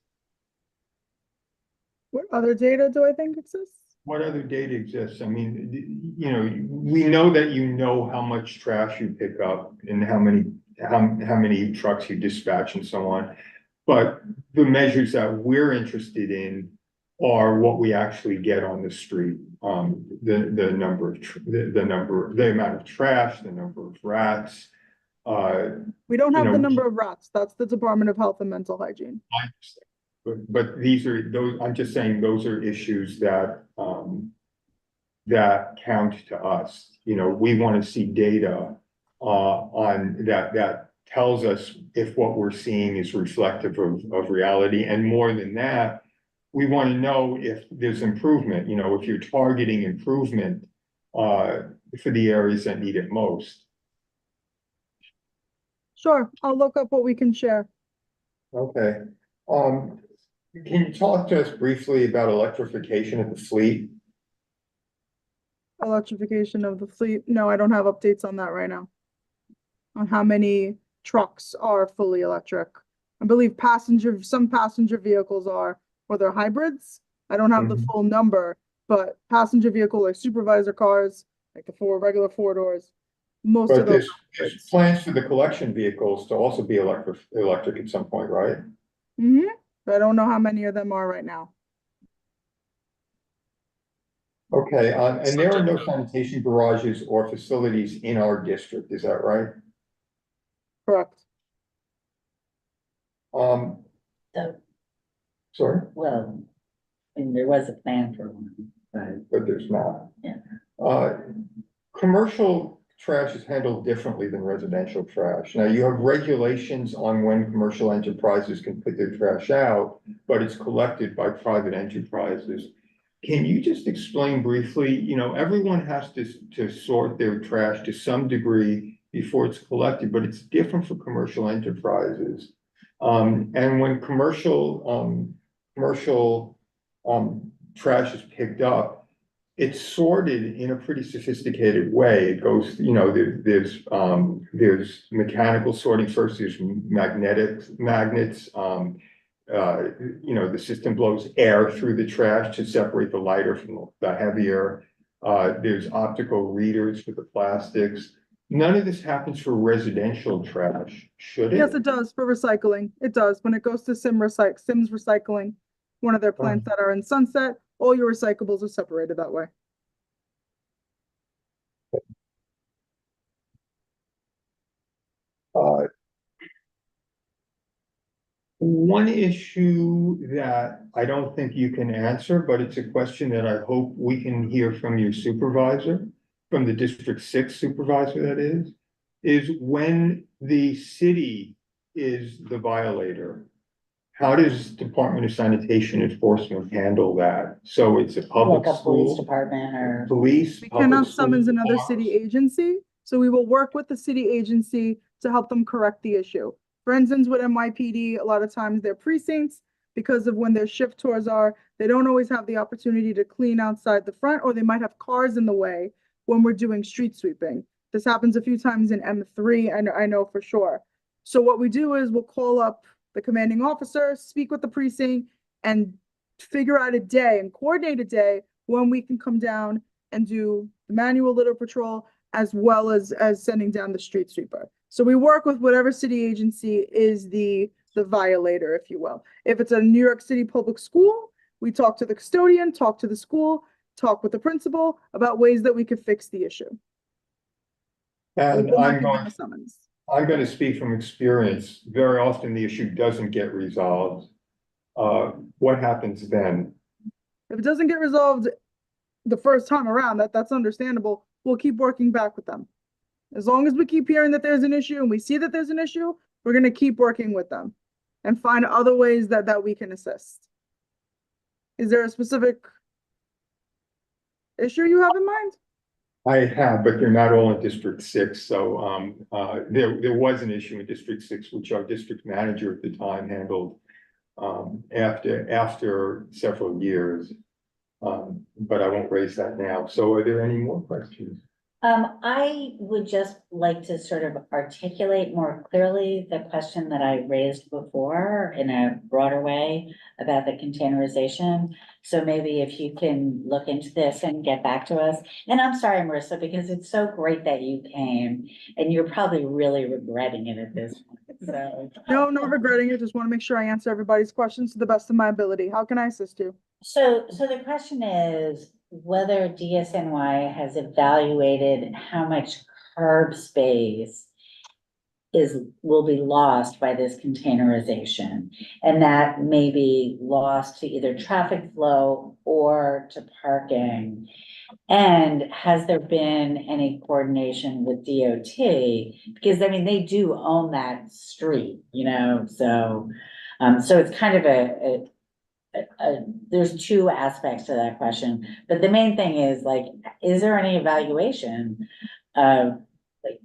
Speaker 9: What other data do I think exists?
Speaker 1: What other data exists? I mean, you know, we know that you know how much trash you pick up and how many trucks you dispatch and so on. But the measures that we're interested in are what we actually get on the street. The amount of trash, the number of rats.
Speaker 9: We don't have
Speaker 1: know,
Speaker 9: the number of rats. That's the Department of Health and Mental Hygiene.
Speaker 1: I understand. But these are those, I'm just saying those are issues that that count to us. You know, we want to see data on that tells us if what we're seeing is reflective of reality. And more than that, we want to know if there's improvement, if you're targeting improvement for the areas that need it most.
Speaker 9: Sure, I'll look up what we can share.
Speaker 1: Okay. Can you talk to us briefly about electrification of the fleet?
Speaker 9: Electrification of the fleet. No, I don't have updates on that right now. On how many trucks are fully electric. I believe some passenger vehicles are, or they're hybrids. I don't have the
Speaker 1: Mhm.
Speaker 9: full number, but passenger vehicle like supervisor cars, like the regular four doors, most
Speaker 1: But
Speaker 9: of those
Speaker 1: there's
Speaker 9: hybrids.
Speaker 1: plans for the collection vehicles to also be electric at some point, right?
Speaker 9: But I don't know how many of them are right now.
Speaker 1: Okay, and there are no
Speaker 8: Subject to-
Speaker 1: sanitation garages or facilities in our district, is that right?
Speaker 9: Correct.
Speaker 2: So,
Speaker 1: Sorry,
Speaker 2: well, and there was a plan for one, but
Speaker 1: but there's not.
Speaker 2: Yeah.
Speaker 1: Commercial trash is handled differently than residential trash. Now, you have regulations on when commercial enterprises can put their trash out, but it's collected by private enterprises. Can you just explain briefly, everyone has to sort their trash to some degree before it's collected, but it's different for commercial enterprises. And when commercial trash is picked up, it's sorted in a pretty sophisticated way. It goes, there's mechanical sorting first, there's magnets, the system blows air through the trash to separate the lighter from the heavier. There's optical readers for the plastics. None of this happens for residential trash, should it?
Speaker 9: Yes, it does for recycling. It does. When it goes to Sims Recycling, one of their plants that are in Sunset, all your recyclables are separated that way.
Speaker 1: One issue that I don't think you can answer, but it's a question that I hope we can hear from your supervisor, from the District 6 supervisor that is when the city is the violator, how does Department of Sanitation Enforcement handle that? So it's a public
Speaker 2: like a police
Speaker 1: school,
Speaker 2: department or.
Speaker 1: police.
Speaker 9: We
Speaker 1: public
Speaker 9: cannot
Speaker 1: school,
Speaker 9: summons another
Speaker 1: parks.
Speaker 9: city agency, so we will work with the city agency to help them correct the issue. For instance, with NYPD, a lot of times their precincts, because of when their shift tours are, they don't always have the opportunity to clean outside the front, or they might have cars in the way when we're doing street sweeping. This happens a few times in M3, and I know for sure. So what we do is we'll call up the commanding officer, speak with the precinct, and figure out a day and coordinate a day when we can come down and do the manual litter patrol as well as sending down the street sweeper. So we work with whatever city agency is the violator, if you will. If it's a New York City public school, we talk to the custodian, talk to the school, talk with the principal about ways that we could fix the issue.
Speaker 1: And I'm going,
Speaker 9: A summons.
Speaker 1: I'm going to speak from experience. Very often the issue doesn't get resolved. What happens then?
Speaker 9: If it doesn't get resolved the first time around, that's understandable. We'll keep working back with them. As long as we keep hearing that there's an issue and we see that there's an issue, we're going to keep working with them and find other ways that we can assist. Is there a specific issue you have in mind?
Speaker 1: I have, but they're not all in District 6. So there was an issue in District 6, which our district manager at the time handled after several years. But I won't raise that now. So are there any more questions?
Speaker 2: I would just like to sort of articulate more clearly the question that I raised before in a broader way about the containerization. So maybe if you can look into this and get back to us. And I'm sorry, Marissa, because it's so great that you came and you're probably really regretting it at this point. So.
Speaker 9: No, I'm not regretting it. Just want to make sure I answer everybody's questions to the best of my ability. How can I assist you?
Speaker 2: So the question is whether DSNY has evaluated how much curb space will be lost by this containerization. And that may be lost to either traffic flow or to parking. And has there been any coordination with DOT? Because I mean, they do own that street, so it's kind of there's two aspects to that question, but the main thing is like, is there any evaluation of like,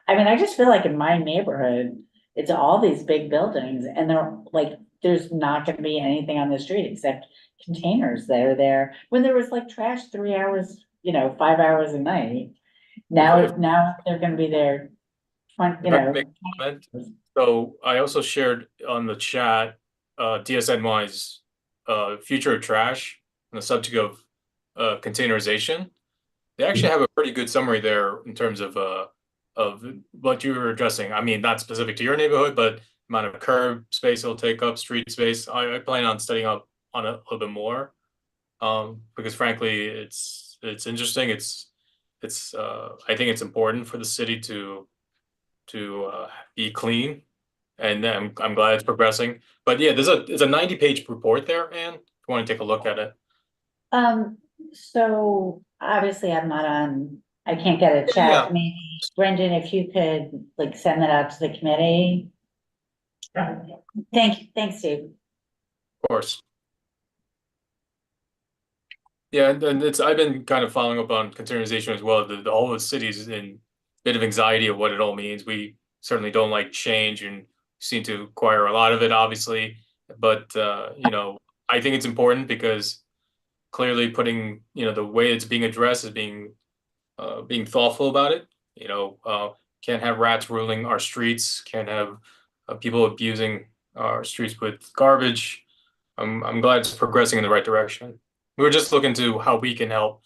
Speaker 2: I mean, I just feel like in my neighborhood, it's all these big buildings and they're like, there's not gonna be anything on the street except containers that are there, when there was like trash 3 hours, 5 hours a night. Now they're gonna be there,
Speaker 8: If I can make a comment. So I also shared on the chat, DSNY's future of trash on the subject of containerization. They actually have a pretty good summary there in terms of what you were addressing. I mean, not specific to your neighborhood, but amount of curb space it'll take up, street space. I plan on studying up on it a little bit more. Because frankly, it's interesting. I think it's important for the city to be clean, and I'm glad it's progressing. But yeah, there's a 90-page report there, Anne. If you want to take a look at it.
Speaker 2: So obviously I'm not on, I can't get a chat,
Speaker 8: Yeah.
Speaker 2: maybe Brendan, if you could like send that out to the committee. Thanks, Steve.
Speaker 8: Of course. Yeah, and I've been kind of following up on containerization as well. The whole of the city's in a bit of anxiety of what it all means. We certainly don't like change and seem to acquire a lot of it, obviously. But I think it's important because clearly putting, the way it's being addressed is being thoughtful about it. Can't have rats ruling our streets, can't have people abusing our streets with garbage. I'm glad it's progressing in the right direction. We were just looking to how we can help,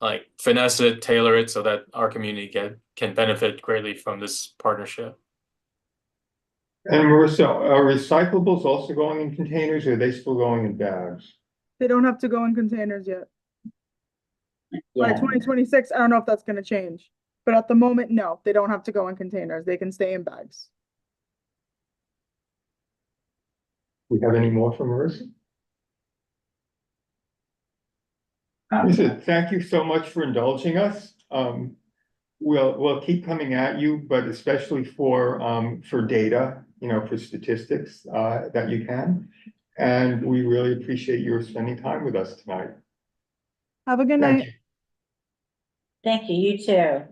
Speaker 8: like finesse it, tailor it so that our community can benefit greatly from this partnership.
Speaker 1: And Marissa, are recyclables also going in containers or are they still going in bags?
Speaker 9: They don't have to go in containers yet. By
Speaker 2: Yeah.
Speaker 9: 2026, I don't know if that's gonna change, but at the moment, no, they don't have to go in containers. They can stay in bags.
Speaker 1: We have any more from Marissa? Marissa, thank you so much for indulging us. We'll keep coming at you, but especially for data, for statistics, that you can. And we really appreciate your spending time with us tonight.
Speaker 9: Have a good
Speaker 1: Thank
Speaker 9: night.
Speaker 1: you.
Speaker 2: Thank you, you too.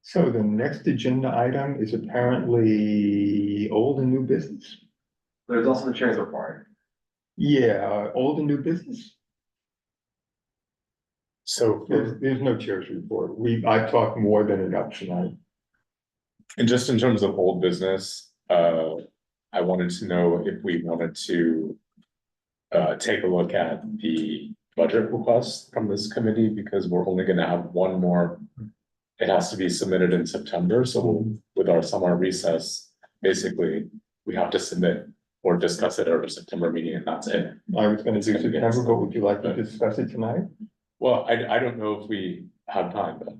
Speaker 1: So the next agenda item is apparently old and new business.
Speaker 3: There's also the chairs report.
Speaker 1: Yeah, old and new business.
Speaker 10: So
Speaker 1: There's no chairs report. I've talked more than enough tonight.
Speaker 10: and just in terms of old business, I wanted to know if we wanted to take a look at the budget request from this committee, because we're only gonna have one more. It has to be submitted in September, so with our summer recess, basically, we have to submit or discuss it at our September meeting, and that's it.
Speaker 1: I was gonna do September, but would you like to discuss it tonight?
Speaker 10: Well, I don't know if we have time, but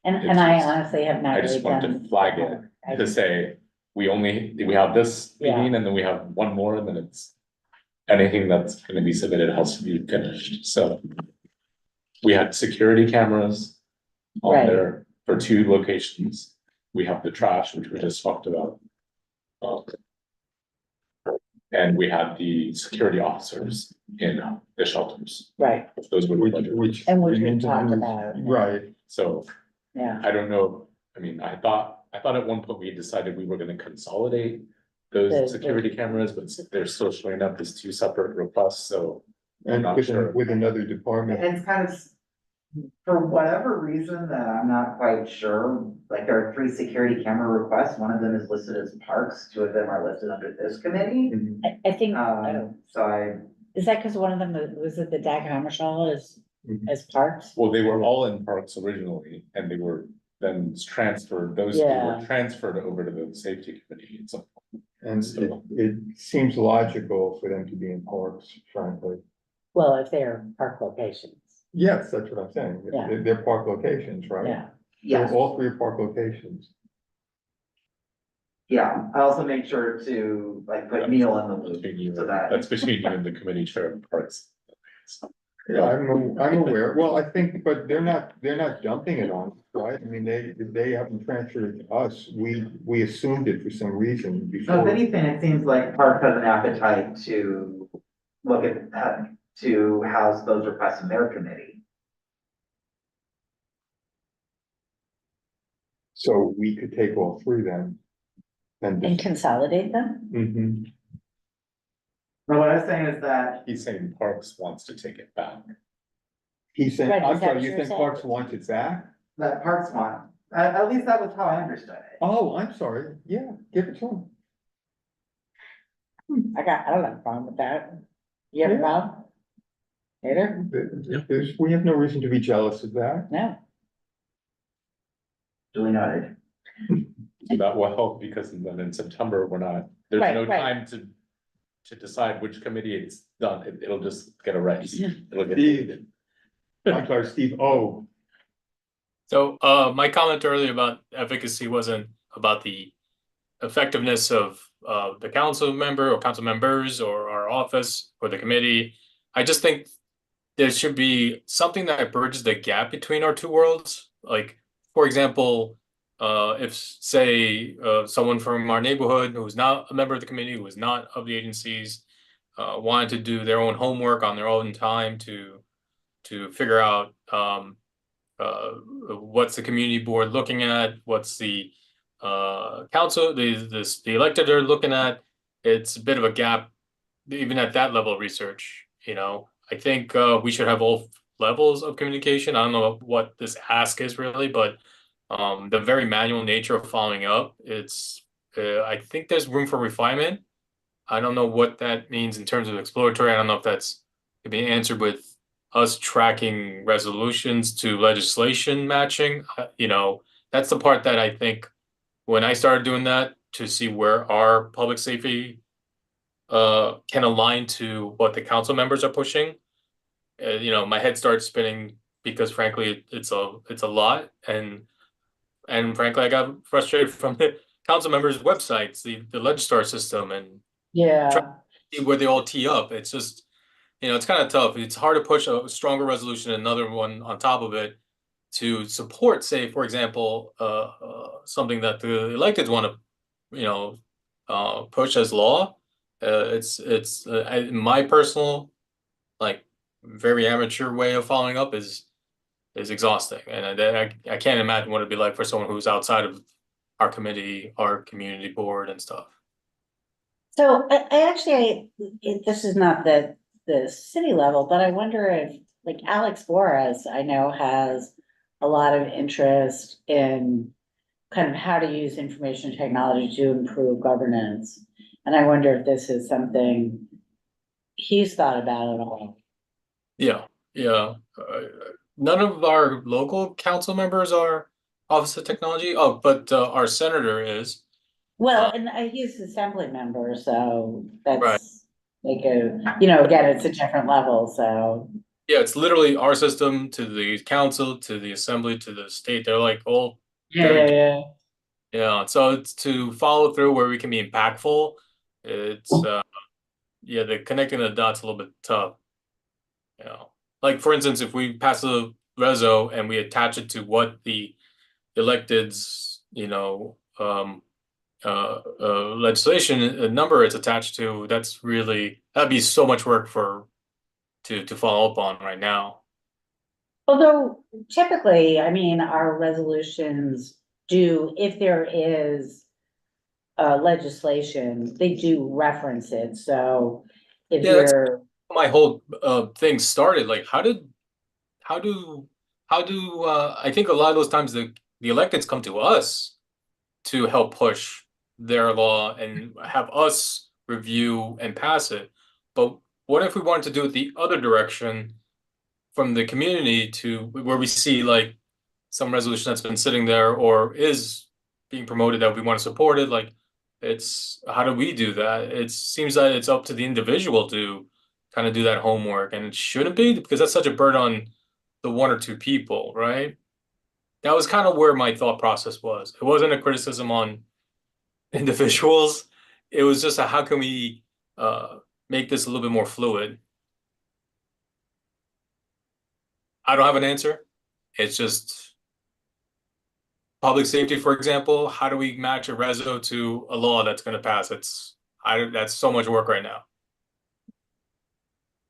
Speaker 2: And I honestly have not
Speaker 10: I just
Speaker 2: really
Speaker 10: wanted
Speaker 2: done.
Speaker 10: to flag it to say, we have this meeting and then we have one more, and then it's. Anything that's gonna be submitted has to be finished, so. We had security cameras on
Speaker 2: Right.
Speaker 10: there for 2 locations. We have the trash, which we just talked about. And we had the security officers in the shelters.
Speaker 2: Right,
Speaker 10: Those were the
Speaker 1: Which,
Speaker 10: budget.
Speaker 1: which.
Speaker 2: And which we
Speaker 1: remains
Speaker 2: talked
Speaker 1: unused.
Speaker 2: about.
Speaker 1: Right,
Speaker 10: So
Speaker 2: yeah,
Speaker 10: I don't know, I mean, I thought at one point we decided we were gonna consolidate those
Speaker 2: The-
Speaker 10: security cameras, but they're still showing up as 2 separate requests, so. I'm
Speaker 1: and
Speaker 10: not
Speaker 1: with,
Speaker 10: sure.
Speaker 1: with another department.
Speaker 3: It's kind of, for whatever reason that I'm not quite sure, like there are 3 security camera requests, one of them is listed as parks, 2 of them are listed under this committee.
Speaker 1: Mhm.
Speaker 2: I think,
Speaker 3: So
Speaker 2: is that because one of them was it the Dag Hammarskjöld
Speaker 1: Mhm.
Speaker 2: as parks?
Speaker 10: Well, they were all in parks originally, and they were then transferred, those 2
Speaker 2: Yeah.
Speaker 10: were transferred over to the safety committee, so.
Speaker 1: And it seems logical for them to be in parks, frankly.
Speaker 2: Well, if they're park locations,
Speaker 1: Yes, that's what I'm saying.
Speaker 2: Yeah.
Speaker 1: They're park locations, right?
Speaker 2: yeah.
Speaker 3: yes,
Speaker 1: All 3 are park locations.
Speaker 3: yeah, I also make sure to like put Neil in the
Speaker 10: Between you
Speaker 3: loop so
Speaker 10: and-
Speaker 3: that.
Speaker 10: That's between you and the committee chair of parks.
Speaker 1: Yeah, I'm aware. Well, I think, but they're not dumping it on, us, right? I mean, they haven't transferred it to us. We assumed it for some reason
Speaker 3: So if
Speaker 1: before.
Speaker 3: anything, it seems like Park has an appetite to look at, to house those requests in their committee.
Speaker 1: So we could take all three then.
Speaker 2: And consolidate them?
Speaker 1: Mhm.
Speaker 3: But what I was saying is that
Speaker 10: He's saying Parks wants to take it back.
Speaker 1: He said,
Speaker 2: Right, is
Speaker 1: I'm
Speaker 2: that
Speaker 1: sorry,
Speaker 2: what
Speaker 1: you
Speaker 2: you're
Speaker 1: think
Speaker 2: saying?
Speaker 1: Parks wants it back?
Speaker 3: Parks want, at least that was how I understood it.
Speaker 1: Oh, I'm sorry. Yeah, give it to him.
Speaker 2: I don't have a problem with that. You have a
Speaker 1: Yeah.
Speaker 2: problem? Later?
Speaker 1: We have no reason to be jealous of that.
Speaker 2: No.
Speaker 3: Duly noted.
Speaker 10: So that will help because then in September, there's
Speaker 2: Right,
Speaker 10: no
Speaker 2: right.
Speaker 10: time to decide which committee it's done. It'll just get erased. It'll get
Speaker 1: Steve.
Speaker 10: deleted.
Speaker 1: I'm sorry, Steve. Oh,
Speaker 8: So, my comment earlier about efficacy wasn't about the effectiveness of the council member or council members or our office or the committee. I just think there should be something that bridges the gap between our two worlds. Like, for example, if say someone from our neighborhood who is not a member of the committee, who is not of the agencies, wanted to do their own homework on their own time to figure out what's the community board looking at, what's the council, the elected are looking at. It's a bit of a gap, even at that level of research, you know. I think we should have all levels of communication. I don't know what this ask is really, but the very manual nature of following up, I think there's room for refinement. I don't know what that means in terms of exploratory. I don't know if that's to be answered with us tracking resolutions to legislation matching. You know, that's the part that I think when I started doing that to see where our public safety can align to what the council members are pushing. You know, my head starts spinning because frankly, it's a lot, and frankly, I got frustrated from the council members' websites, the Legistar system, and
Speaker 2: Yeah.
Speaker 8: see where they all tee up. It's just, you know, it's kind of tough. It's hard to push a stronger resolution, another one on top of it to support, say, for example, something that the electeds want to, you know, push as law. My personal, like, very amateur way of following up is exhausting, and I can't imagine what it'd be like for someone who's outside of our committee, our community board, and stuff.
Speaker 2: So this is not the city level, but I wonder if, like Alex Flores, I know has a lot of interest in kind of how to use information technology to improve governance. And I wonder if this is something he's thought about at all.
Speaker 8: Yeah, yeah. None of our local council members are Office of Technology. Oh, but our senator is.
Speaker 2: Well, and he's an assembly member, so
Speaker 8: Right.
Speaker 2: that's like again, it's a different level, so.
Speaker 8: Yeah, it's literally our system to the council, to the assembly, to the state. They're like all very, yeah. So it's to follow through where we can be impactful. It's yeah, the connecting the dots a little bit tough. You know, like for instance, if we pass a reso and we attach it to what the electeds, you know, legislation number it's attached to, that'd be so much work to follow up on right now.
Speaker 2: Although typically, I mean, our resolutions do, if there is legislation, they do reference it, so if
Speaker 8: Yeah, that's
Speaker 2: you're,
Speaker 8: my whole thing started. Like, how do I think a lot of those times the electeds come to us to help push their law and have us review and pass it. But what if we wanted to do it the other direction from the community to where we see like some resolution that's been sitting there or is being promoted that we want to support it? Like, it's how do we do that? It seems that it's up to the individual to kind of do that homework, and it shouldn't be because that's such a burden on the one or two people, right? That was kind of where my thought process was. It wasn't a criticism on individuals. It was just how can we make this a little bit more fluid? I don't have an answer. It's just public safety, for example, how do we match a reso to a law that's gonna pass? That's so much work right now.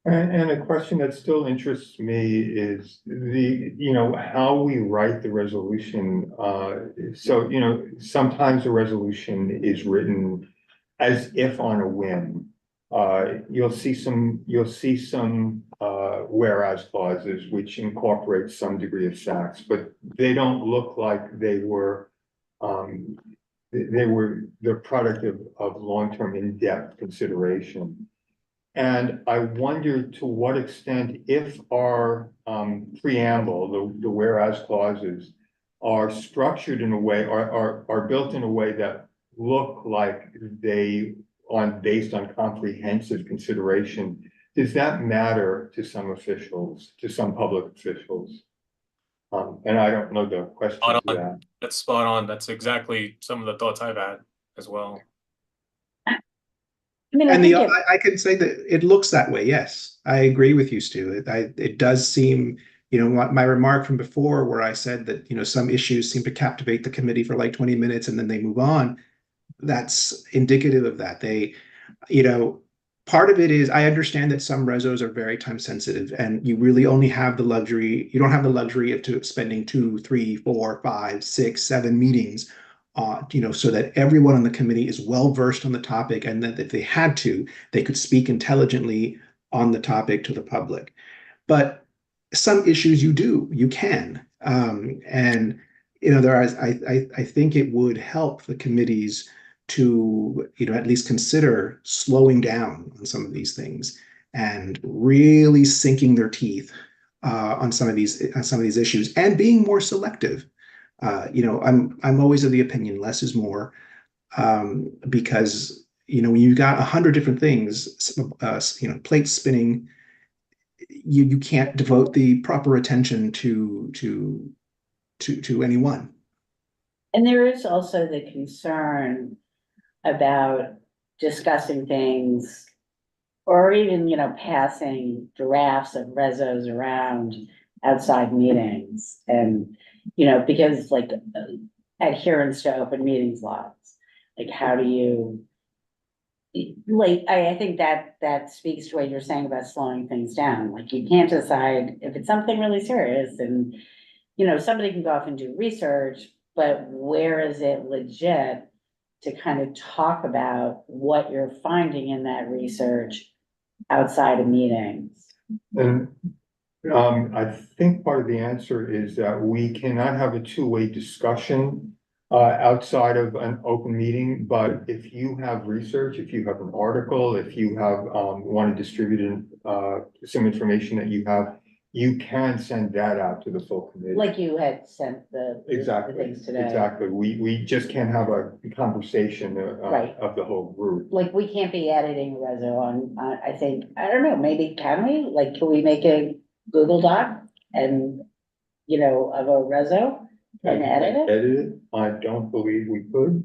Speaker 1: And a question that still interests me is how we write the resolution. So, sometimes a resolution is written as if on a whim. You'll see some whereas clauses which incorporate some degree of facts, but they don't look like they were the product of long-term in-depth consideration. And I wonder to what extent, if our preamble, the whereas clauses are structured in a way, are built in a way that look like based on comprehensive consideration, does that matter to some officials, to some public officials? And I don't know the question
Speaker 8: Spot
Speaker 1: to
Speaker 8: on.
Speaker 1: that.
Speaker 8: That's spot on. That's exactly some of the thoughts I've had as well.
Speaker 2: I mean, I
Speaker 4: And
Speaker 2: think
Speaker 4: I can say that it looks that way. Yes, I agree with you, Stu. It does seem, my remark from before where I said that, some issues seem to captivate the committee for like 20 minutes and then they move on. That's indicative of that. Part of it is I understand that some resos are very time sensitive and you really only have the luxury, you don't have the luxury of spending 2, 3, 4, 5, 6, 7 meetings so that everyone on the committee is well versed on the topic, and that if they had to, they could speak intelligently on the topic to the public. But some issues you can. And I think it would help the committees to at least consider slowing down on some of these things and really sinking their teeth on some of these issues and being more selective. I'm always of the opinion less is more, because when you've got 100 different things, plates spinning, you can't devote the proper attention to any one.
Speaker 2: and there is also the concern about discussing things or even, passing drafts of resos around outside meetings and, because like adherence to open meetings laws, like how do you I think that speaks to what you're saying about slowing things down. Like you can't decide if it's something really serious and, somebody can go off and do research, but where is it legit to kind of talk about what you're finding in that research outside of meetings?
Speaker 1: And I think part of the answer is that we cannot have a two-way discussion outside of an open meeting, but if you have research, if you have an article, if you have want to distribute some information that you can send that out to the full committee.
Speaker 2: Like you had sent the things today.
Speaker 1: Exactly. We just can't have a conversation
Speaker 2: Right.
Speaker 1: of the whole group.
Speaker 2: Like we can't be editing a reso on, I think, I don't know, maybe can we? Like, can we make a Google Doc and, of a reso and edit it?
Speaker 1: Edit it? I don't believe we could.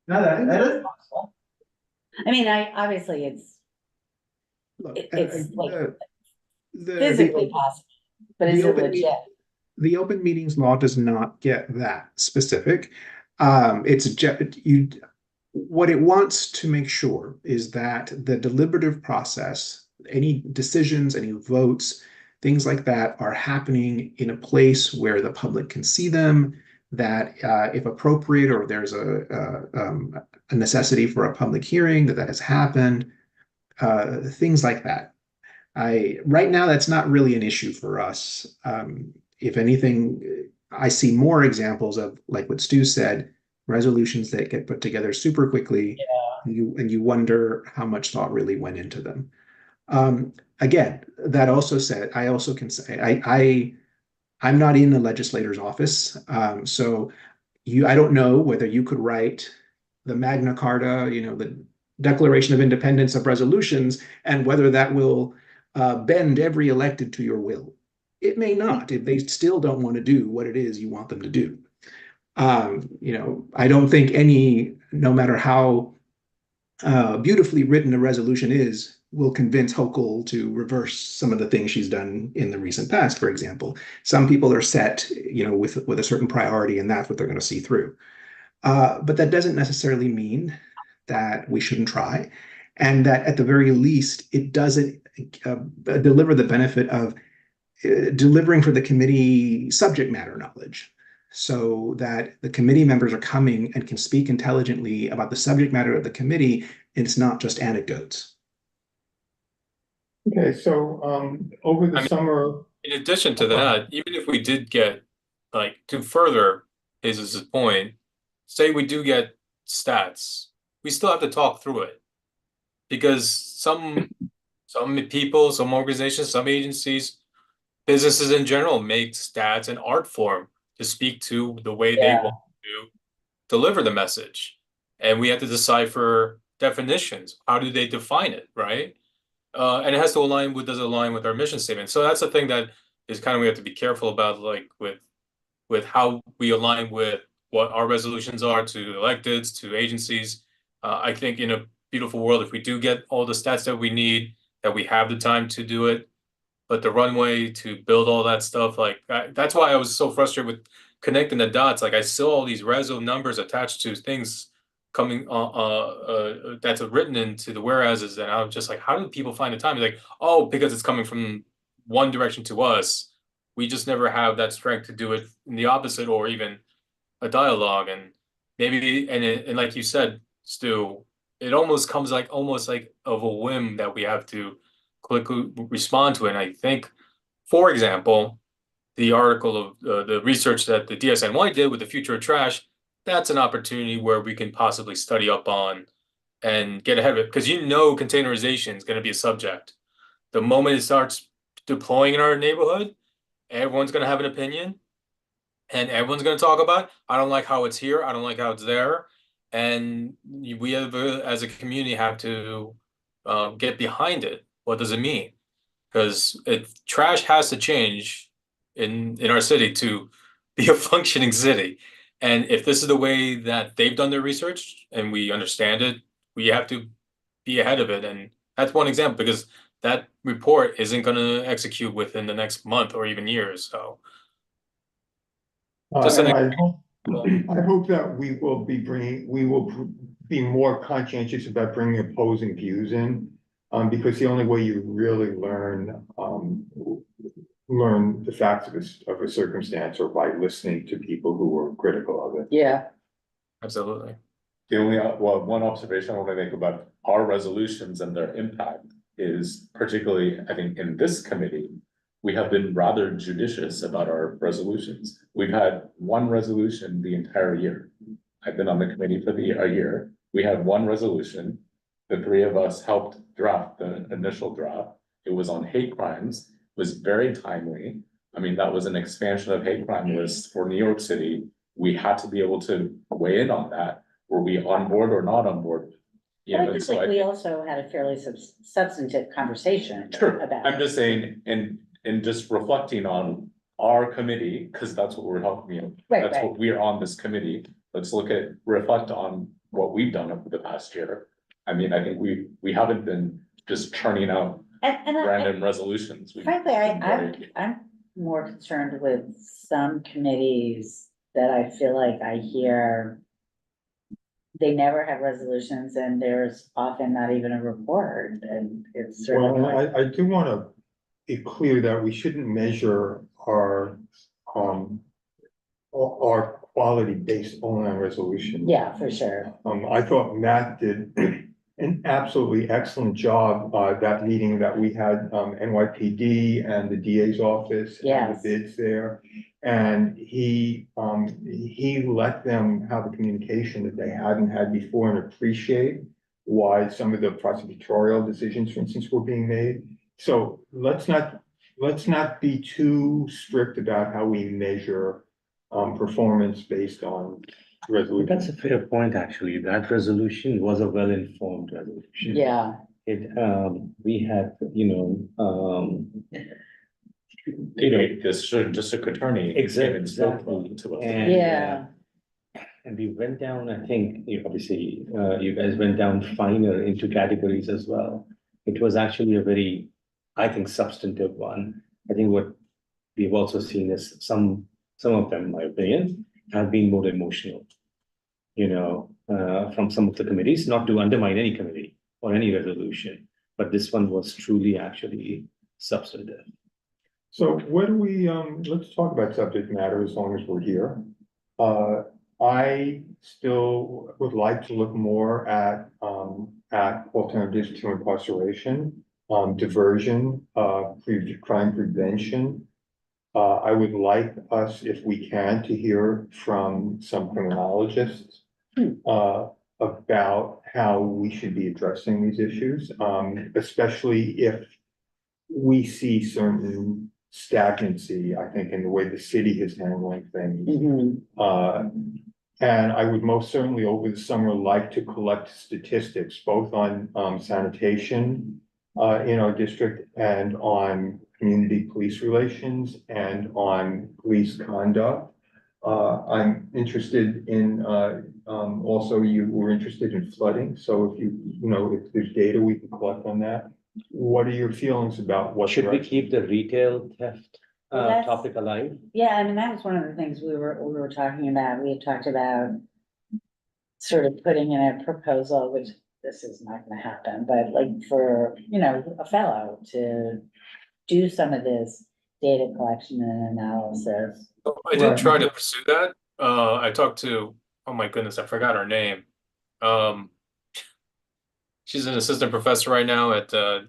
Speaker 3: No, that is possible.
Speaker 2: I mean, obviously
Speaker 4: Look,
Speaker 2: it's like
Speaker 4: the
Speaker 2: physically possible, but is it legit?
Speaker 4: The open meetings law does not get that specific. What it wants to make sure is that the deliberative process, any decisions, any votes, things like that are happening in a place where the public can see them, that if appropriate or there's a necessity for a public hearing, that has happened, things like that. Right now, that's not really an issue for us. If anything, I see more examples of, like what Stu said, resolutions that get put together super quickly, and you wonder how much thought really went into them. Again, that also said, I also can say I'm not in the legislator's office, so I don't know whether you could write the Magna Carta, the Declaration of Independence of resolutions, and whether that will bend every elected to your will. It may not, if they still don't want to do what it is you want them to do. I don't think no matter how beautifully written a resolution is will convince Hochul to reverse some of the things she's done in the recent past, for example. Some people are set, with a certain priority, and that's what they're going to see through. But that doesn't necessarily mean that we shouldn't try, and that at the very least, it doesn't deliver the benefit of delivering for the committee subject matter knowledge, so that the committee members are coming and can speak intelligently about the subject matter of the committee, and it's not just anecdotes.
Speaker 1: Okay, so, over the
Speaker 8: I mean-
Speaker 1: summer,
Speaker 8: In addition to that, even if we did get, like, to further Hazel's point, say we do get stats, we still have to talk through it. Because some people, some organizations, some agencies, businesses in general make stats an art form to speak to the way they
Speaker 2: Yeah.
Speaker 8: want to deliver the message. And we have to decipher definitions. How do they define it, right? And it has to align with, does it align with our mission statement? So that's the thing that is kind of, we have to be careful about, like with how we align with what our resolutions are to electeds, to agencies. I think in a beautiful world, if we do get all the stats that we need, that we have the time to do it, but the runway to build all that stuff, like that's why I was so frustrated with connecting the dots. Like I saw all these reso numbers attached to things coming that's written into the whereases, and I was just like, how do people find the time? Like, oh, because it's coming from one direction to us. We just never have that strength to do it in the opposite, or even a dialogue. And maybe, and like you said, Stu, it almost comes like almost like of a whim that we have to quickly respond to it. And I think, for example, the article of the research that the DSNY did with the future of trash, that's an opportunity where we can possibly study up on and get ahead of it, because containerization is going to be a subject. The moment it starts deploying in our neighborhood, everyone's going to have an opinion, and everyone's going to talk about it. I don't like how it's here. I don't like how it's there. And we have, as a community, have to get behind it. What does it mean? Because trash has to change in our city to be a functioning city. And if this is the way that they've done their research and we understand it, we have to be ahead of it. And that's one example, because that report isn't going to execute within the next month or even years. So just
Speaker 1: and
Speaker 8: an
Speaker 1: I hope that we will be more conscientious about bringing opposing views in. Because the only way you really learn the facts of a circumstance or by listening to people who are critical of it.
Speaker 2: Yeah.
Speaker 8: absolutely.
Speaker 10: The only, one observation I want to make about our resolutions and their impact is particularly, I think, in this committee, we have been rather judicious about our resolutions. We've had one resolution the entire year. I've been on the committee for a year. We had one resolution. The three of us helped draft the initial draft. It was on hate crimes, it was very timely. I mean, that was an expansion of hate crime lists for New York City. We had to be able to weigh in on that. Were we on board or not on board?
Speaker 2: But I think like we also had a fairly substantive conversation
Speaker 10: Sure,
Speaker 2: about
Speaker 10: I'm
Speaker 2: it.
Speaker 10: just saying, and just reflecting on our committee, because that's what we're helping you.
Speaker 2: Right,
Speaker 10: That's
Speaker 2: right.
Speaker 10: what we're on this committee. Let's reflect on what we've done over the past year. I mean, I think we haven't been just churning out
Speaker 2: And
Speaker 10: random resolutions. We've
Speaker 2: frankly,
Speaker 10: been very-
Speaker 2: I'm more concerned with some committees that I feel like I hear they never have resolutions, and there's often not even a report, and it's sort of
Speaker 1: Well,
Speaker 2: like,
Speaker 1: I do want to be clear that we shouldn't measure our quality based only on resolution.
Speaker 2: yeah, for sure.
Speaker 1: I thought Matt did an absolutely excellent job, that meeting that we had, NYPD and the DA's office. And
Speaker 2: Yes.
Speaker 1: the bids there, and he let them have a communication that they hadn't had before and appreciate why some of the prosecutorial decisions, for instance, were being made. So let's not be too strict about how we measure performance based on resolution.
Speaker 6: That's a fair point, actually. That resolution was a well-informed resolution.
Speaker 2: Yeah,
Speaker 6: We had,
Speaker 10: They made this district attorney. came and spoke
Speaker 6: Exactly.
Speaker 10: to us.
Speaker 6: And,
Speaker 2: yeah,
Speaker 6: And we went down, I think, obviously, you guys went down finer into categories as well. It was actually a very, I think, substantive one. I think what we've also seen is some of them, in my opinion, have been more emotional. From some of the committees, not to undermine any committee or any resolution, but this one was truly actually substantive.
Speaker 1: So what do we, let's talk about subject matter as long as we're here. I still would like to look more at alternatives to incarceration, diversion, crime prevention. I would like us, if we can, to hear from some criminologists about how we should be addressing these issues, especially if we see certain stagnancy, I think, in the way the city is handling things. And I would most certainly over the summer like to collect statistics, both on sanitation in our district and on community police relations and on police conduct. I'm interested in, also you were interested in flooding. So if there's data we can collect on that. What are your feelings about what?
Speaker 6: Should we keep the retail theft
Speaker 2: Well,
Speaker 6: topic alive?
Speaker 2: Yeah, I mean, that was one of the things we were talking about. We had talked about sort of putting in a proposal, which this is not gonna happen, but like for, a fellow to do some of this data collection and analysis.
Speaker 8: I did try to pursue that. I talked to, oh my goodness, I forgot her name. She's an assistant professor right now at the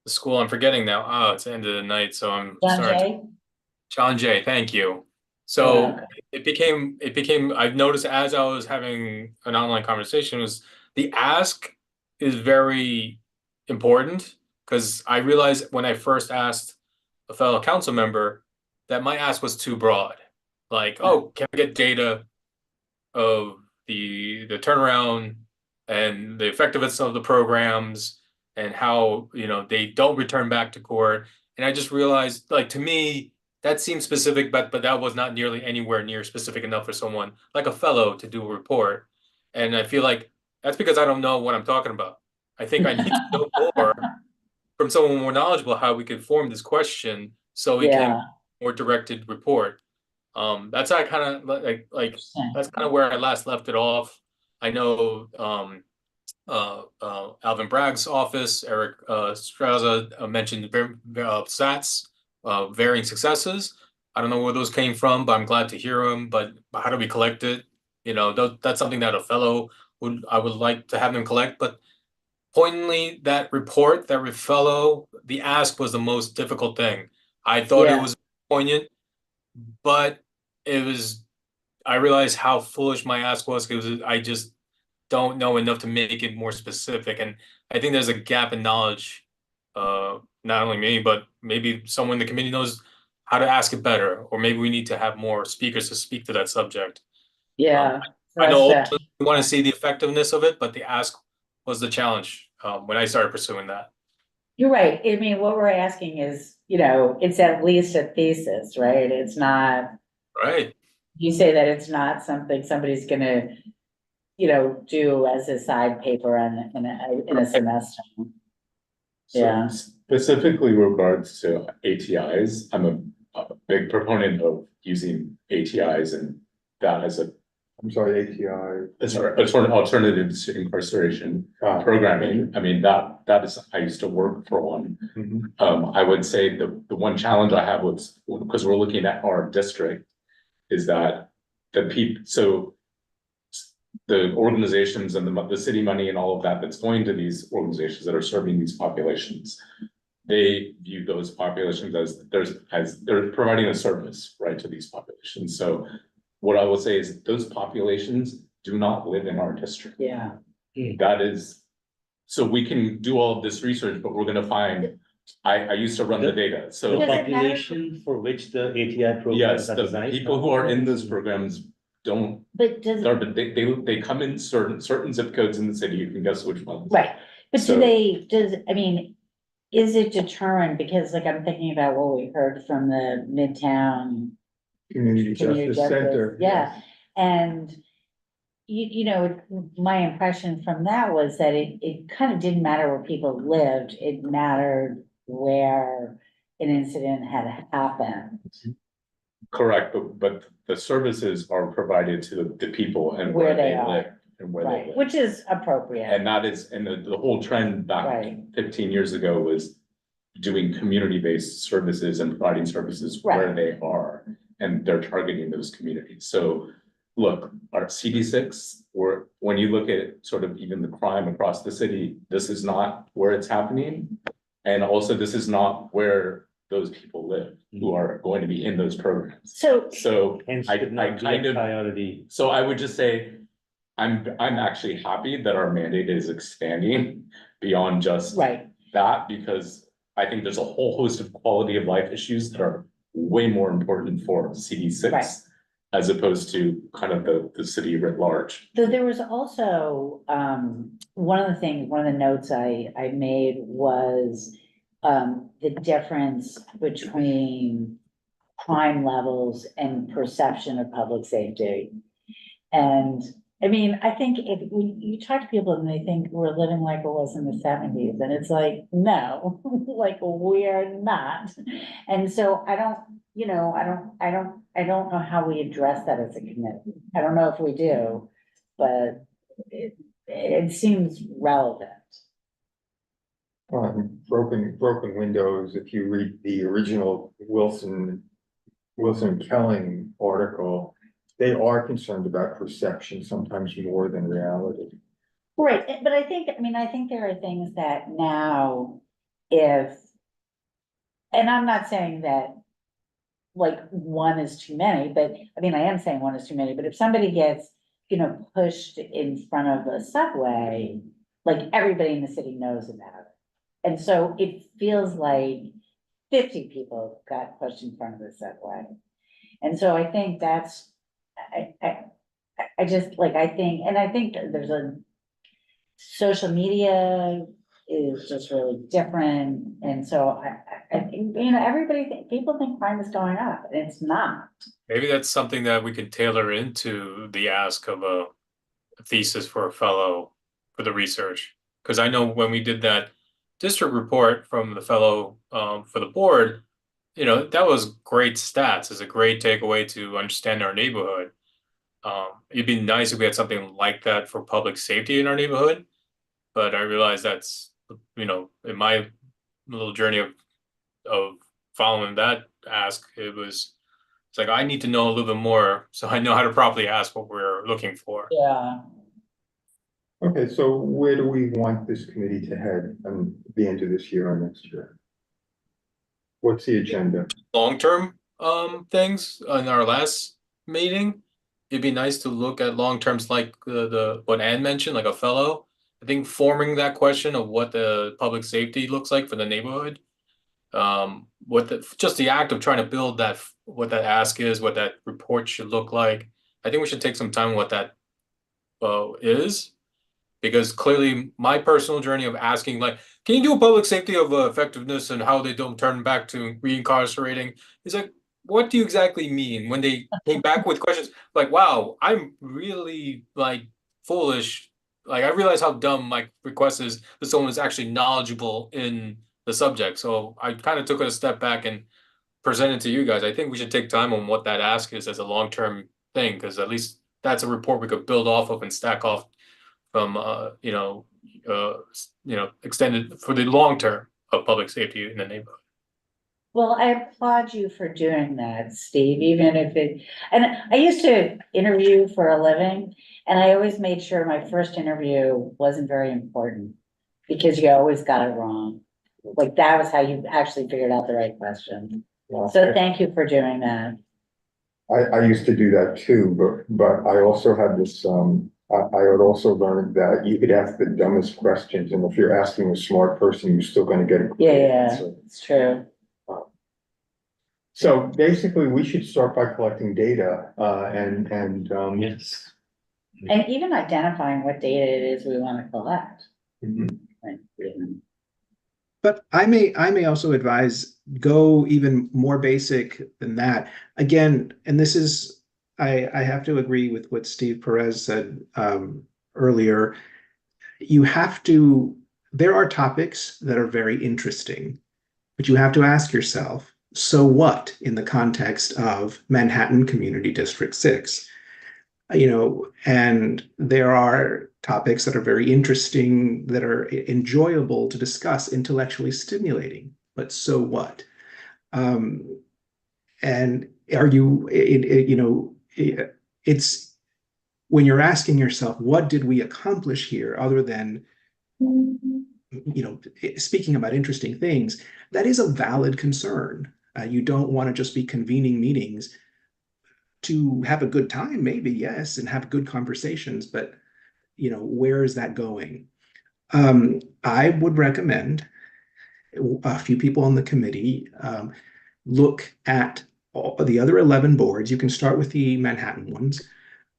Speaker 8: school. I'm forgetting now. Oh, it's the end of the night, so I'm
Speaker 2: John
Speaker 8: starting to.
Speaker 2: Jay?
Speaker 8: John Jay, thank you. So it became, I've noticed as I was having an online conversation was the ask is very important because I realized when I first asked a fellow council member that my ask was too broad. Like, oh, can I get data of the turnaround and the effectiveness of the programs and how, they don't return back to court. And I just realized, like, to me, that seemed specific, but that was not nearly anywhere near specific enough for someone like a fellow to do a report. And I feel like that's because I don't know what I'm talking about. I think I need to know more from someone more knowledgeable how we could form this question so we can more directed report. That's how I kind of like that's kind of where I last left it off. I know Alvin Bragg's office, Eric Straza mentioned SATs, varying successes. I don't know where those came from, but I'm glad to hear them. But how do we collect it? That's something that a fellow I would like to have them collect. But poignantly, that report, that fellow, the ask was the most difficult thing. I thought it was poignant, but I realized how foolish my ask was because I just don't know enough to make it more specific. And I think there's a gap in knowledge, not only me, but maybe someone in the committee knows how to ask it better, or maybe we need to have more speakers to speak to that subject.
Speaker 2: Yeah.
Speaker 8: I know ultimately we want to see the effectiveness of it, but the ask was the challenge when I started pursuing that.
Speaker 2: You're right. I mean, what we're asking is, it's at least a thesis, right? It's not.
Speaker 8: Right.
Speaker 2: You say that it's not something somebody's gonna, do as a side paper in a semester.
Speaker 10: So specifically regards to ATIs, I'm a big proponent of using ATIs and that as
Speaker 1: I'm sorry, ATI.
Speaker 10: Sorry, alternatives to incarceration programming. I mean, that is, I used to work for one. I would say the one challenge I have was, because we're looking at our district, is that so the organizations and the city money and all of that that's going to these organizations that are serving these populations, they view those populations as they're providing a service, right, to these populations. So what I will say is those populations do not live in our district.
Speaker 2: Yeah.
Speaker 10: That is, so we can do all of this research, but we're gonna find, I used to run the data, so.
Speaker 6: The population for which the ATI programs
Speaker 10: Yes,
Speaker 6: are
Speaker 10: the
Speaker 6: designed.
Speaker 10: people who are in those programs don't,
Speaker 2: But
Speaker 10: they come in certain zip codes in the city, you can guess which ones.
Speaker 2: right, but
Speaker 10: So-
Speaker 2: is it determined, because like I'm thinking about what we heard from the Midtown
Speaker 1: Community
Speaker 2: Community
Speaker 1: Justice Center.
Speaker 2: Yeah, and you know, my impression from that was that it kind of didn't matter where people lived, it mattered where an incident had happened.
Speaker 10: Correct, but the services are provided to the people and
Speaker 2: Where
Speaker 10: where
Speaker 2: they
Speaker 10: they
Speaker 2: are.
Speaker 10: live and where they
Speaker 2: Right,
Speaker 10: live.
Speaker 2: which is appropriate.
Speaker 10: And that is, and the whole trend back
Speaker 2: Right.
Speaker 10: 15 years ago was doing community-based services and providing services where
Speaker 2: Right.
Speaker 10: they are. And they're targeting those communities. So look, our CD6, or when you look at sort of even the crime across the city, this is not where it's happening. And also this is not where those people live who are going to be in those programs. So
Speaker 6: Hence
Speaker 10: I
Speaker 6: should not be
Speaker 10: kind
Speaker 6: a
Speaker 10: of,
Speaker 6: priority.
Speaker 10: so I would just say, I'm actually happy that our mandate is expanding beyond just
Speaker 2: Right,
Speaker 10: that, because I think there's a whole host of quality of life issues that are way more important for CD
Speaker 2: Right.
Speaker 10: six. As opposed to kind of the city writ large.
Speaker 2: though there was also, one of the notes I made was, the difference between crime levels and perception of public safety. And, I mean, I think if you talk to people and they think we're living like it was in the seventies, and it's like, no, like, we're not. And so I don't, you know, I don't know how we address that as a committee. I don't know if we do, but it seems relevant.
Speaker 1: Broken windows, if you read the original Wilson Kelling article, they are concerned about perception sometimes more than reality.
Speaker 2: Right, but I think there are things that now, if, and I'm not saying that like one is too many, but I mean, I am saying one is too many, but if somebody gets, you know, pushed in front of a subway, like everybody in the city knows about it. And so it feels like 50 people got pushed in front of the subway. And so I think that's, I just like, I think there's a social media is just really different. And so I think, you know, people think crime is going up and it's not.
Speaker 8: Maybe that's something that we could tailor into the ask of a thesis for a fellow for the research. Because I know when we did that district report from the fellow for the board, you know, that was great stats. It's a great takeaway to understand our neighborhood. It'd be nice if we had something like that for public safety in our neighborhood. But I realize that's, you know, in my little journey of following that ask, it's like I need to know a little bit more so I know how to properly ask what we're looking for.
Speaker 2: Yeah.
Speaker 1: Okay, so where do we want this committee to head at the end of this year or next year? What's the agenda?
Speaker 8: Long-term things in our last meeting, it'd be nice to look at long terms like the what Ann mentioned, like a fellow. I think forming that question of what the public safety looks like for the neighborhood. Just the act of trying to build that, what that ask is, what that report should look like. I think we should take some time on what that is. Because clearly my personal journey of asking, like, can you do a public safety of effectiveness and how they don't turn back to reincarcerating? Is like, what do you exactly mean when they came back with questions like, wow, I'm really like foolish. Like, I realize how dumb my request is that someone is actually knowledgeable in the subject. So I kind of took it a step back and presented to you guys. I think we should take time on what that ask is as a long-term thing, because at least that's a report we could build off of and stack off from extended for the long term of public safety in the neighborhood.
Speaker 2: Well, I applaud you for doing that, Steve, even if and I used to interview for a living, and I always made sure my first interview wasn't very important because you always got it wrong. Like that was how you actually figured out the right question. So thank you for doing that.
Speaker 1: I used to do that too, but I also had this, I had also learned that you could ask the dumbest questions, and if you're asking a smart person, you're still gonna get a great
Speaker 2: Yeah,
Speaker 1: answer.
Speaker 2: it's true.
Speaker 1: So basically, we should start by collecting data,
Speaker 6: Yes.
Speaker 2: And even identifying what data it is we want to collect.
Speaker 1: Mhm.
Speaker 2: Like, you know.
Speaker 4: But I may also advise go even more basic than that. Again, and this is, I have to agree with what Steve Perez said earlier. You have to, there are topics that are very interesting, but you have to ask yourself, so what in the context of Manhattan Community District 6? And there are topics that are very interesting, that are enjoyable to discuss, intellectually stimulating, but so what? And are you, it's when you're asking yourself, what did we accomplish here other than, speaking about interesting things, that is a valid concern. You don't want to just be convening meetings to have a good time, maybe, yes, and have good conversations, but where is that going? I would recommend a few people on the committee look at all the other 11 boards. You can start with the Manhattan ones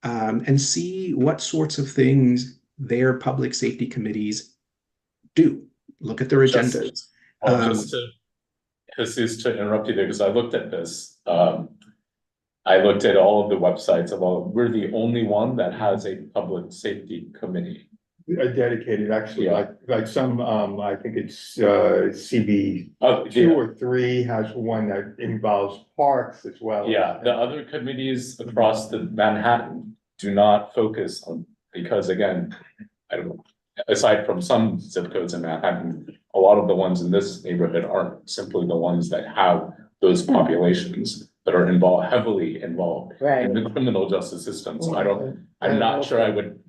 Speaker 4: and see what sorts of things their public safety committees do. Look at their agendas.
Speaker 10: Just to, Jesus, to interrupt you there, because I looked at this. I looked at all of the websites of all, we're the only one that has a public safety committee.
Speaker 1: Dedicated, actually,
Speaker 10: Yeah.
Speaker 1: like some, I think it's CB two or three has one that involves parks as well.
Speaker 10: Yeah, the other committees across the Manhattan do not focus on, because again, I don't know, aside from some zip codes in Manhattan, a lot of the ones in this neighborhood aren't simply the ones that have those populations that are heavily involved
Speaker 2: Right.
Speaker 10: in the criminal justice system. So I'm not sure I would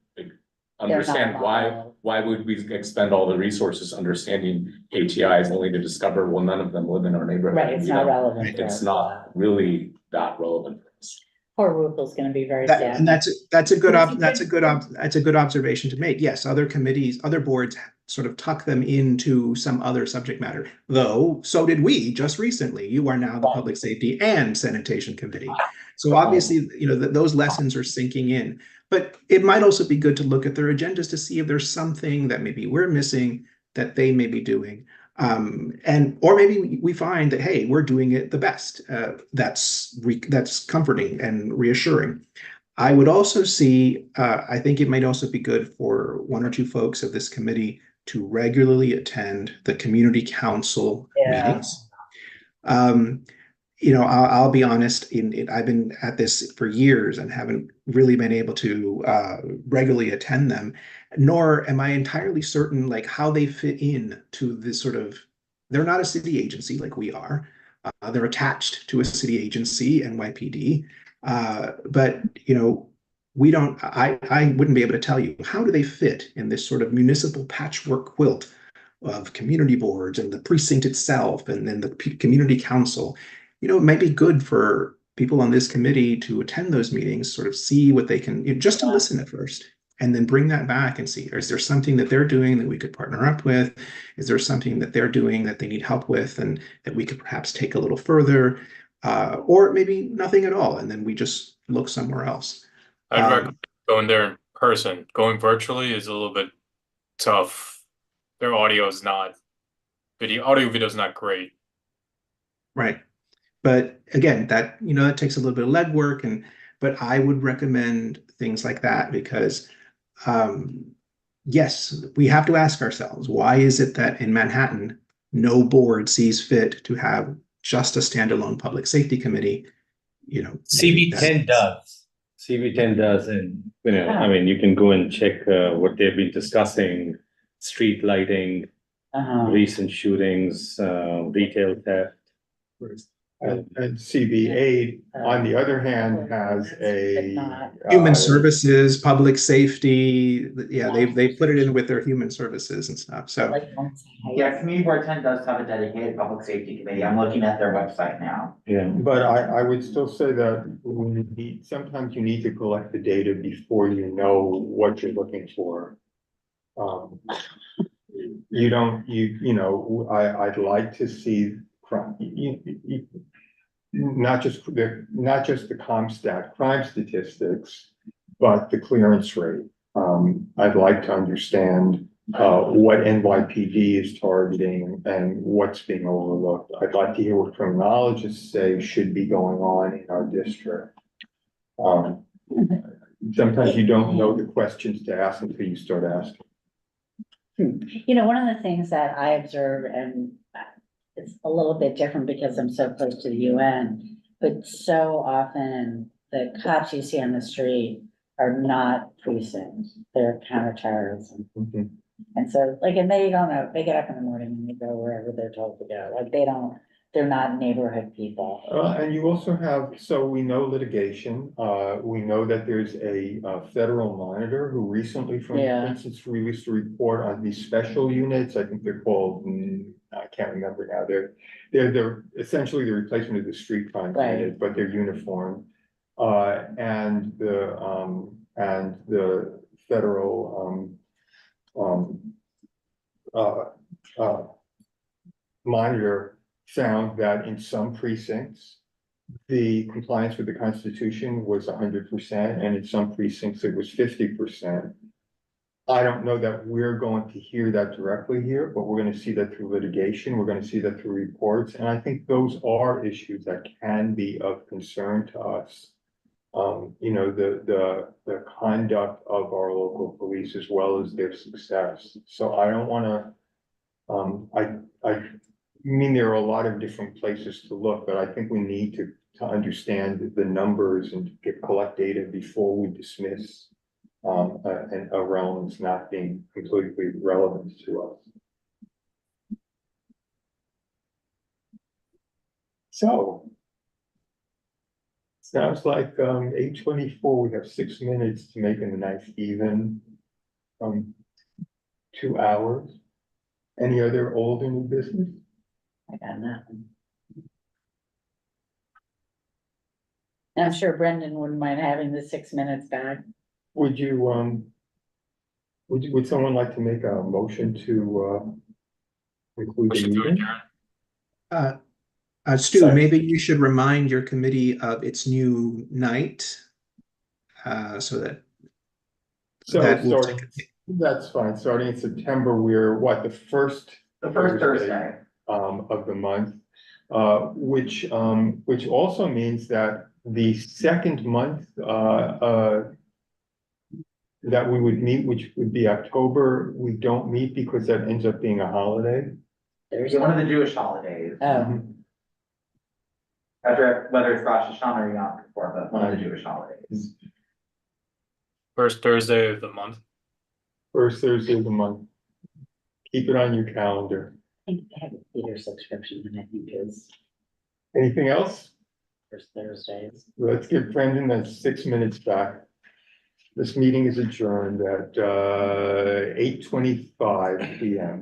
Speaker 10: understand why would we expend all the resources understanding ATIs only to discover, well, none of them live in our neighborhood.
Speaker 2: Right, it's not relevant.
Speaker 10: It's not really that relevant for us.
Speaker 2: Poor Rupel's gonna be very sad.
Speaker 4: And that's a good observation to make. Yes, other committees, other boards sort of tuck them into some other subject matter. Though, so did we just recently. You are now the Public Safety and Sanitation Committee. So obviously, those lessons are sinking in. But it might also be good to look at their agendas to see if there's something that maybe we're missing that they may be doing. Or maybe we find that, hey, we're doing it the best. That's comforting and reassuring. I would also see, I think it might also be good for one or two folks of this committee to regularly attend the community council meetings. I'll be honest, I've been at this for years and haven't really been able to regularly attend them, nor am I entirely certain like how they fit in to this sort of, they're not a city agency like we are. They're attached to a city agency, NYPD. But I wouldn't be able to tell you, how do they fit in this sort of municipal patchwork quilt of community boards and the precinct itself and then the community council? It might be good for people on this committee to attend those meetings, sort of see what they can, just to listen at first, and then bring that back and see, is there something that they're doing that we could partner up with? Is there something that they're doing that they need help with and that we could perhaps take a little further? Or maybe nothing at all, and then we just look somewhere else.
Speaker 8: I'd recommend going there in person. Going virtually is a little bit tough. Their audio is not, audio video is not great.
Speaker 4: Right. But again, that takes a little bit of legwork, but I would recommend things like that because yes, we have to ask ourselves, why is it that in Manhattan no board sees fit to have just a standalone public safety committee?
Speaker 6: CB10 does. CB10 does, and I mean, you can go and check what they've been discussing: street lighting, recent shootings, retail theft.
Speaker 1: And CB8, on the other hand, has a
Speaker 4: human services, public safety. Yeah, they put it in with their human services and stuff. So
Speaker 3: Yeah, Community Board 10 does have a dedicated public safety committee. I'm looking at their website now.
Speaker 6: Yeah.
Speaker 1: But I would still say that sometimes you need to collect the data before you know what you're looking for. I'd like to see not just the CompStat crime statistics, but the clearance rate. I'd like to understand what NYPD is targeting and what's being overlooked. I'd like to hear what criminologists say should be going on in our district. Sometimes you don't know the questions to ask until you start asking.
Speaker 2: You know, one of the things that I observe, and it's a little bit different because I'm so close to the UN, but so often the cops you see on the street are not precincts, they're counterterrorism.
Speaker 1: Mhm.
Speaker 2: And so, like, and they don't know, they get up in the morning and they go wherever they're told to go, like, they're not neighborhood people.
Speaker 1: And you also have, so we know litigation, we know that there's a federal monitor who recently, for
Speaker 2: Yeah.
Speaker 1: instance, released a report on these special units, I think they're called, I can't remember now, they're essentially the replacement of the street crime
Speaker 2: Right.
Speaker 1: unit, but they're uniform. And the federal, monitor found that in some precincts, the compliance with the Constitution was 100%, and in some precincts it was 50%. I don't know that we're going to hear that directly here, but we're gonna see that through litigation, we're gonna see that through reports, and I think those are issues that can be of concern to us. You know, the conduct of our local police as well as their success. So I don't wanna, I mean, there are a lot of different places to look, but I think we need to understand the numbers and collect data before we dismiss a realm that's not being completely relevant to us. So. Sounds like 8:24, we have 6 minutes to make it a nice even. 2 hours. Any other old or new business?
Speaker 2: I got nothing. And I'm sure Brendan wouldn't mind having the 6 minutes back.
Speaker 1: Would you, would someone like to make a motion to conclude the
Speaker 8: Motion to
Speaker 1: meeting?
Speaker 8: adjourn.
Speaker 4: Stu,
Speaker 1: Sorry.
Speaker 4: maybe you should remind your committee of its new night, so that
Speaker 1: So
Speaker 4: that will
Speaker 1: starting, that's fine, starting in September, we're what, the first
Speaker 3: Thursday.
Speaker 1: Of the month, which also means that the second month, that we would meet, which would be October, we don't meet because that ends up being a holiday.
Speaker 3: It's one of the Jewish holidays,
Speaker 2: Oh,
Speaker 3: whether it's Rosh Hashanah or Yom Kippur, but one of the Jewish holidays.
Speaker 8: First Thursday of the month.
Speaker 1: First Thursday of the month. Keep it on your calendar.
Speaker 2: I think I have a theater subscription and I think it's
Speaker 1: Anything else?
Speaker 2: first Thursdays.
Speaker 1: Let's give Brendan that 6 minutes back. This meeting is adjourned at 8:25 PM.